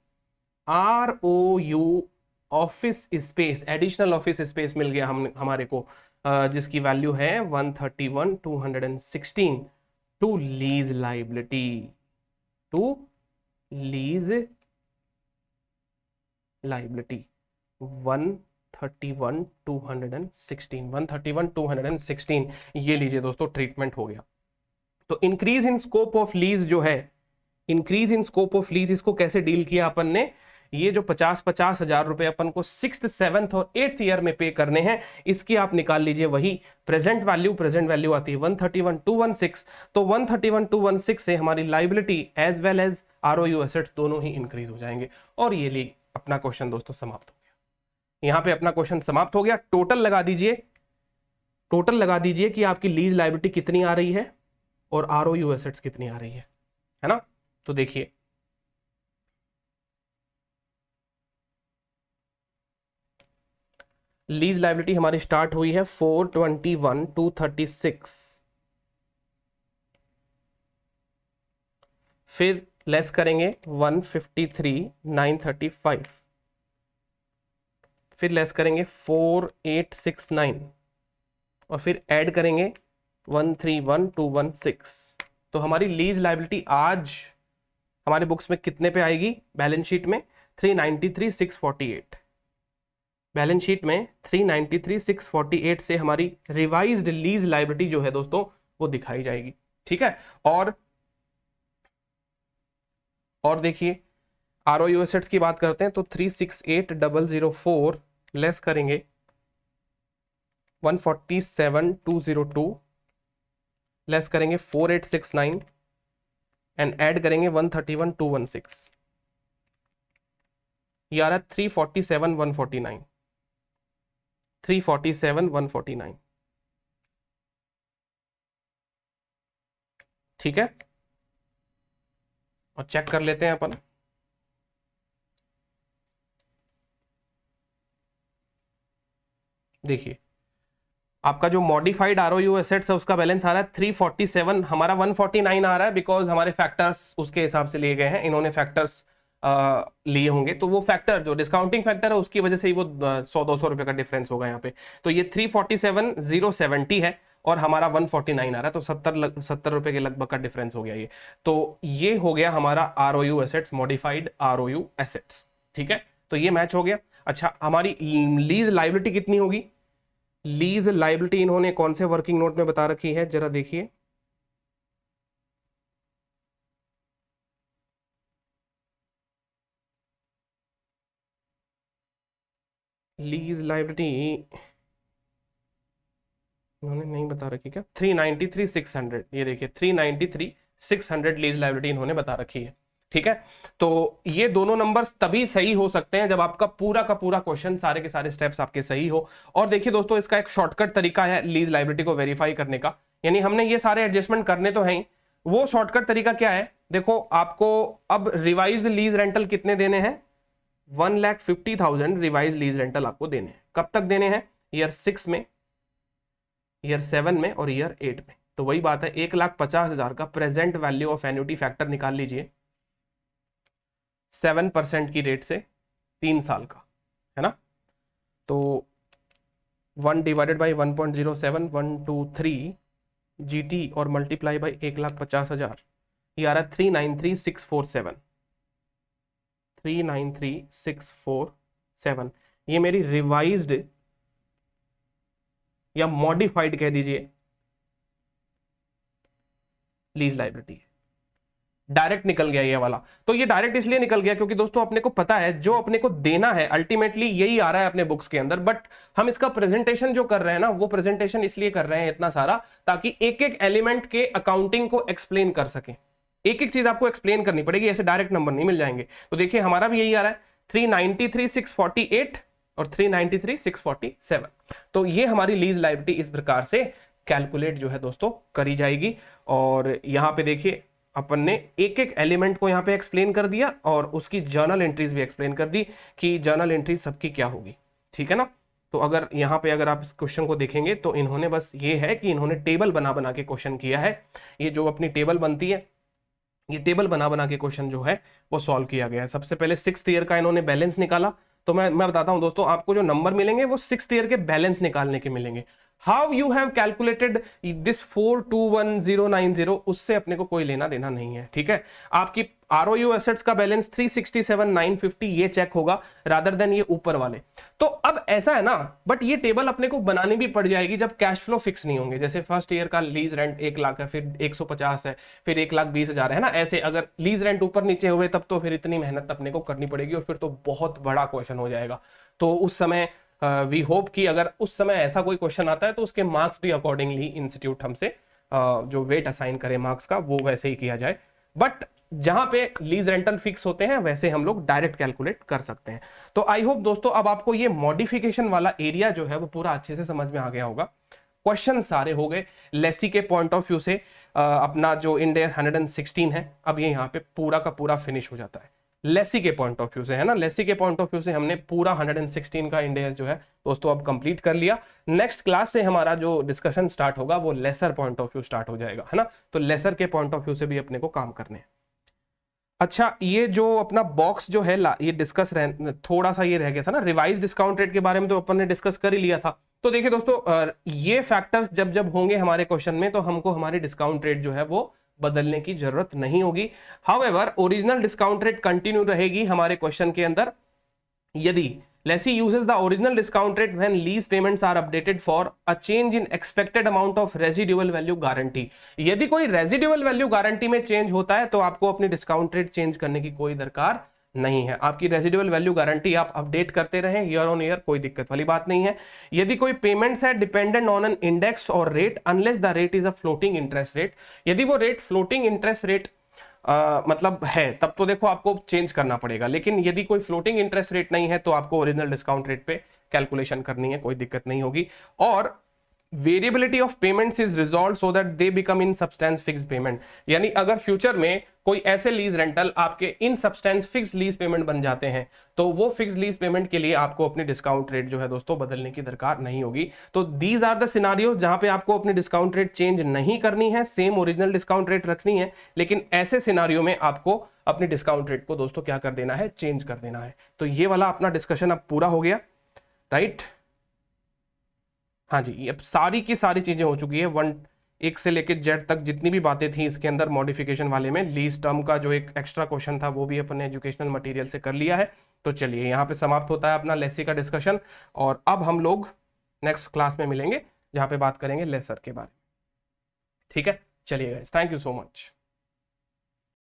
ROU office space, additional office space मिल गया हमारे को, जिसकी वैल्यू है 131,216 to lease liability, to lease liability 131,216 ये लीजिए दोस्तों, ट्रीटमेंट हो गया। तो increase in scope of lease जो है, increase in scope of lease, इसको कैसे डील किया अपन ने? ये जो 50-50 हजार रुपए अपन को 6th 7th और 8th ईयर में पे करने हैं, इसकी आप निकाल लीजिए वही प्रेजेंट वैल्यू आती है 131,216। तो 131,216 से हमारी liability as well as ROU assets दोनों ही इंक्रीज हो जाएंगे। और ये ली अपना क्वेश्चन दोस्तों समाप्त हो गया। यहां पे अपना क्वेश्चन समाप्त हो गया। टोटल लगा दीजिए, टोटल लगा दीजिए कि आपकी लीज लायबिलिटी कितनी आ रही है और आरओयू एसेट्स कितनी आ रही है ना। तो देखिए, लीज लायबिलिटी हमारी स्टार्ट हुई है 421,236, फिर लेस करेंगे 153,935, फिर लेस करेंगे 4,869 और फिर ऐड करेंगे 131,216। तो हमारी लीज लायबिलिटी आज हमारे बुक्स में कितने पे आएगी? बैलेंस शीट में 393,648, बैलेंस शीट में 393,648 से हमारी रिवाइज्ड लीज लायबिलिटी जो है दोस्तों वो दिखाई जाएगी। ठीक है, और देखिए आरओयू एसेट्स की बात करते हैं तो 368,004 लेस करेंगे 147,202, लेस करेंगे 4,869 एंड ऐड करेंगे 131,216, ये आ रहा है 347,149, 347,149। ठीक है, और चेक कर लेते हैं अपन। देखिए आपका जो मॉडिफाइड आरओयू एसेट्स है उसका बैलेंस आ रहा है 347, हमारा 149 आ रहा है बिकॉज हमारे फैक्टर्स उसके हिसाब से लिए गए हैं, इन्होंने फैक्टर्स लिए होंगे, तो वो फैक्टर जो डिस्काउंटिंग फैक्टर है उसकी वजह से ही वो 100-200 रुपए का डिफरेंस होगा यहाँ पे। तो ये 347,070 है और हमारा 149 आ रहा है, तो 70 रुपए के लगभग का डिफरेंस हो गया ये। तो ये हो गया हमारा आरओयू एसेट्स, मॉडिफाइड आरओयू एसेट्स, ठीक है। तो ये मैच हो गया। अच्छा, हमारी लीज लाइबिलिटी कितनी होगी? लीज लाइबिलिटी इन्होंने कौन से वर्किंग नोट में बता रखी है, जरा देखिए। लीज लाइबिलिटी इन्होंने नहीं बता रखी क्या? 393,600, ये देखिए 393,600 लीज लाइबिलिटी इन्होंने बता रखी है, ठीक है। तो ये दोनों नंबर्स तभी सही हो सकते हैं जब आपका पूरा का पूरा क्वेश्चन, सारे के सारे स्टेप्स आपके सही हो। और देखिए दोस्तों, इसका एक शॉर्टकट तरीका है लीज लाइबिलिटी को वेरीफाई करने का, यानी हमने ये सारे एडजस्टमेंट करने तो हैं। वो शॉर्टकट तरीका क्या है? देखो, आपको अब रिवाइज्ड लीज रेंटल कितने देने हैं? 1,50,000 रिवाइज लीज रेंटल आपको देने हैं। कब तक देने हैं? ईयर 6 में, ईयर 7 में और ईयर 8 में। तो वही बात है, 1,50,000 का present value of annuity factor निकाल लीजिए 7% की रेट से, 3 साल का, है ना। तो 1 डिवाइडेड बाई 1.07123 GT और मल्टीप्लाई बाई 1,50,000, ये आ रहा है 393,647, 393,647। ये मेरी रिवाइज्ड या मॉडिफाइड कह दीजिए लीज लाइबिलिटी है। डायरेक्ट निकल गया ये वाला। तो ये डायरेक्ट इसलिए निकल गया क्योंकि दोस्तों अपने को पता है जो अपने को देना है अल्टीमेटली यही आ रहा है अपने बुक्स के अंदर, बट हम इसका प्रेजेंटेशन जो कर रहे हैं ना, वो प्रेजेंटेशन इसलिए कर रहे हैं इतना सारा, ताकि एक एक एलिमेंट के अकाउंटिंग को एक्सप्लेन कर सके। एक एक चीज आपको एक्सप्लेन करनी पड़ेगी, ऐसे डायरेक्ट नंबर नहीं मिल जाएंगे। तो देखिए हमारा भी यही आ रहा है 393,648 और 393,647। तो ये हमारी लीज लायबिलिटी इस प्रकार से कैलकुलेट जो है दोस्तों करी जाएगी। और यहाँ पे देखिए अपन ने एक एक एलिमेंट को यहाँ पे एक्सप्लेन कर दिया और उसकी जर्नल एंट्रीज भी एक्सप्लेन कर दी कि जर्नल एंट्रीज सबकी क्या होगी, ठीक है ना। तो अगर यहाँ पे अगर आप इस क्वेश्चन को देखेंगे तो इन्होंने बस ये है कि इन्होंने टेबल बना बना के क्वेश्चन किया है। ये जो अपनी टेबल बनती है, ये टेबल बना बना के क्वेश्चन जो है वो सॉल्व किया गया है। सबसे पहले 6th ईयर का इन्होंने बैलेंस निकाला। तो मैं बताता हूं दोस्तों, आपको जो नंबर मिलेंगे वो 6th ईयर के बैलेंस निकालने के मिलेंगे। How you have calculated this 421,090, उससे अपने को कोई लेना देना नहीं है, ठीक है। आपकी आरओयू एसेट्स का बैलेंस 367,950 ये चेक होगा रादर देन ये ऊपर वाले। तो अब ऐसा है ना, बट ये टेबल अपने को बनानी भी पड़ जाएगी जब कैश फ्लो फिक्स नहीं होंगे। जैसे फर्स्ट ईयर का लीज रेंट 1 लाख है, फिर 150 है, फिर 1,20,000 है ना। ऐसे अगर लीज रेंट ऊपर नीचे हुए तब तो फिर इतनी मेहनत अपने को करनी पड़ेगी और फिर तो बहुत बड़ा क्वेश्चन हो जाएगा। तो उस समय वी होप कि अगर उस समय ऐसा कोई क्वेश्चन आता है तो उसके मार्क्स भी अकॉर्डिंगली इंस्टीट्यूट हमसे जो वेट असाइन करे मार्क्स का वो वैसे ही किया जाए। बट जहां पे लीज रेंटल फिक्स होते हैं वैसे हम लोग डायरेक्ट कैलकुलेट कर सकते हैं। तो आई होप दोस्तों अब आपको ये मॉडिफिकेशन वाला एरिया जो है वो पूरा अच्छे से समझ में आ गया होगा। क्वेश्चन सारे हो गए लेसी के पॉइंट ऑफ व्यू से। अपना जो इंड 116 है, अब ये यहाँ पे पूरा का पूरा फिनिश हो जाता है लेसी के पॉइंट ऑफ व्यू से, है ना। लेसी के पॉइंट ऑफ व्यू से हमने पूरा 116 का इंडेक्स जो है दोस्तों अब कंप्लीट कर लिया। नेक्स्ट क्लास से हमारा जो डिस्कशन स्टार्ट होगा वो lesser point of view start हो जाएगा, है ना। तो लेसर के पॉइंट ऑफ व्यू से भी अपने को काम करने हैं। अच्छा, ये जो अपना बॉक्स जो है ये डिस्कस थोड़ा सा ये रह गया था ना, रिवाइज डिस्काउंट रेट के बारे में तो अपन ने डिस्कस कर ही लिया था। तो देखिए दोस्तों, ये फैक्टर्स जब जब होंगे हमारे क्वेश्चन में तो हमको हमारी डिस्काउंट रेट जो है वो बदलने की जरूरत नहीं होगी। However original discount rate continue रहेगी हमारे क्वेश्चन के अंदर यदि lessee uses the original discount rate when lease payments are updated for a change in expected amount of residual value guarantee। यदि कोई रेजिडुअल वैल्यू गारंटी में चेंज होता है तो आपको अपनी डिस्काउंट रेट चेंज करने की कोई दरकार नहीं है। आपकी रेजिडुअल वैल्यू गारंटी आप अपडेट करते रहें ईयर ऑन ईयर, कोई दिक्कत वाली बात नहीं है। यदि कोई पेमेंट्स है डिपेंडेंट ऑन एन इंडेक्स और rate unless the rate is a floating interest rate, यदि वो रेट फ्लोटिंग इंटरेस्ट रेट मतलब है तब तो देखो आपको चेंज करना पड़ेगा। लेकिन यदि कोई फ्लोटिंग इंटरेस्ट रेट नहीं है तो आपको ओरिजिनल डिस्काउंट रेट पे कैलकुलेशन करनी है, कोई दिक्कत नहीं होगी। और variability of payments is resolve so that they become in substance fix payment, यानी अगर फ्यूचर में कोई ऐसे लीज रेंटल आपके इन सब्सटेंस फिक्स लीज पेमेंट बन जाते हैं तो वो फिक्स लीज पेमेंट के लिए आपको अपनी डिस्काउंट रेट जो है दोस्तों बदलने की दरकार नहीं होगी। तो दीज आर द सिनारियोज जहां पे आपको अपनी डिस्काउंट रेट चेंज नहीं करनी है, सेम ओरिजिनल डिस्काउंट रेट रखनी है, लेकिन ऐसे सिनारियो में आपको अपनी डिस्काउंट रेट को दोस्तों क्या कर देना है, चेंज कर देना है। तो ये वाला अपना डिस्कशन अब पूरा हो गया, राइट। हाँ जी, अब सारी की सारी चीजें हो चुकी है, 1 से लेकर जेड तक जितनी भी बातें थी इसके अंदर मॉडिफिकेशन वाले में, लीज टर्म का जो एक एक्स्ट्रा क्वेश्चन था वो भी अपने एजुकेशनल मटेरियल से कर लिया है। तो चलिए यहाँ पे समाप्त होता है अपना लेसी का डिस्कशन, और अब हम लोग नेक्स्ट क्लास में मिलेंगे जहाँ पे बात करेंगे लेसर के बारे में। ठीक है, चलिए guys, thank you so much.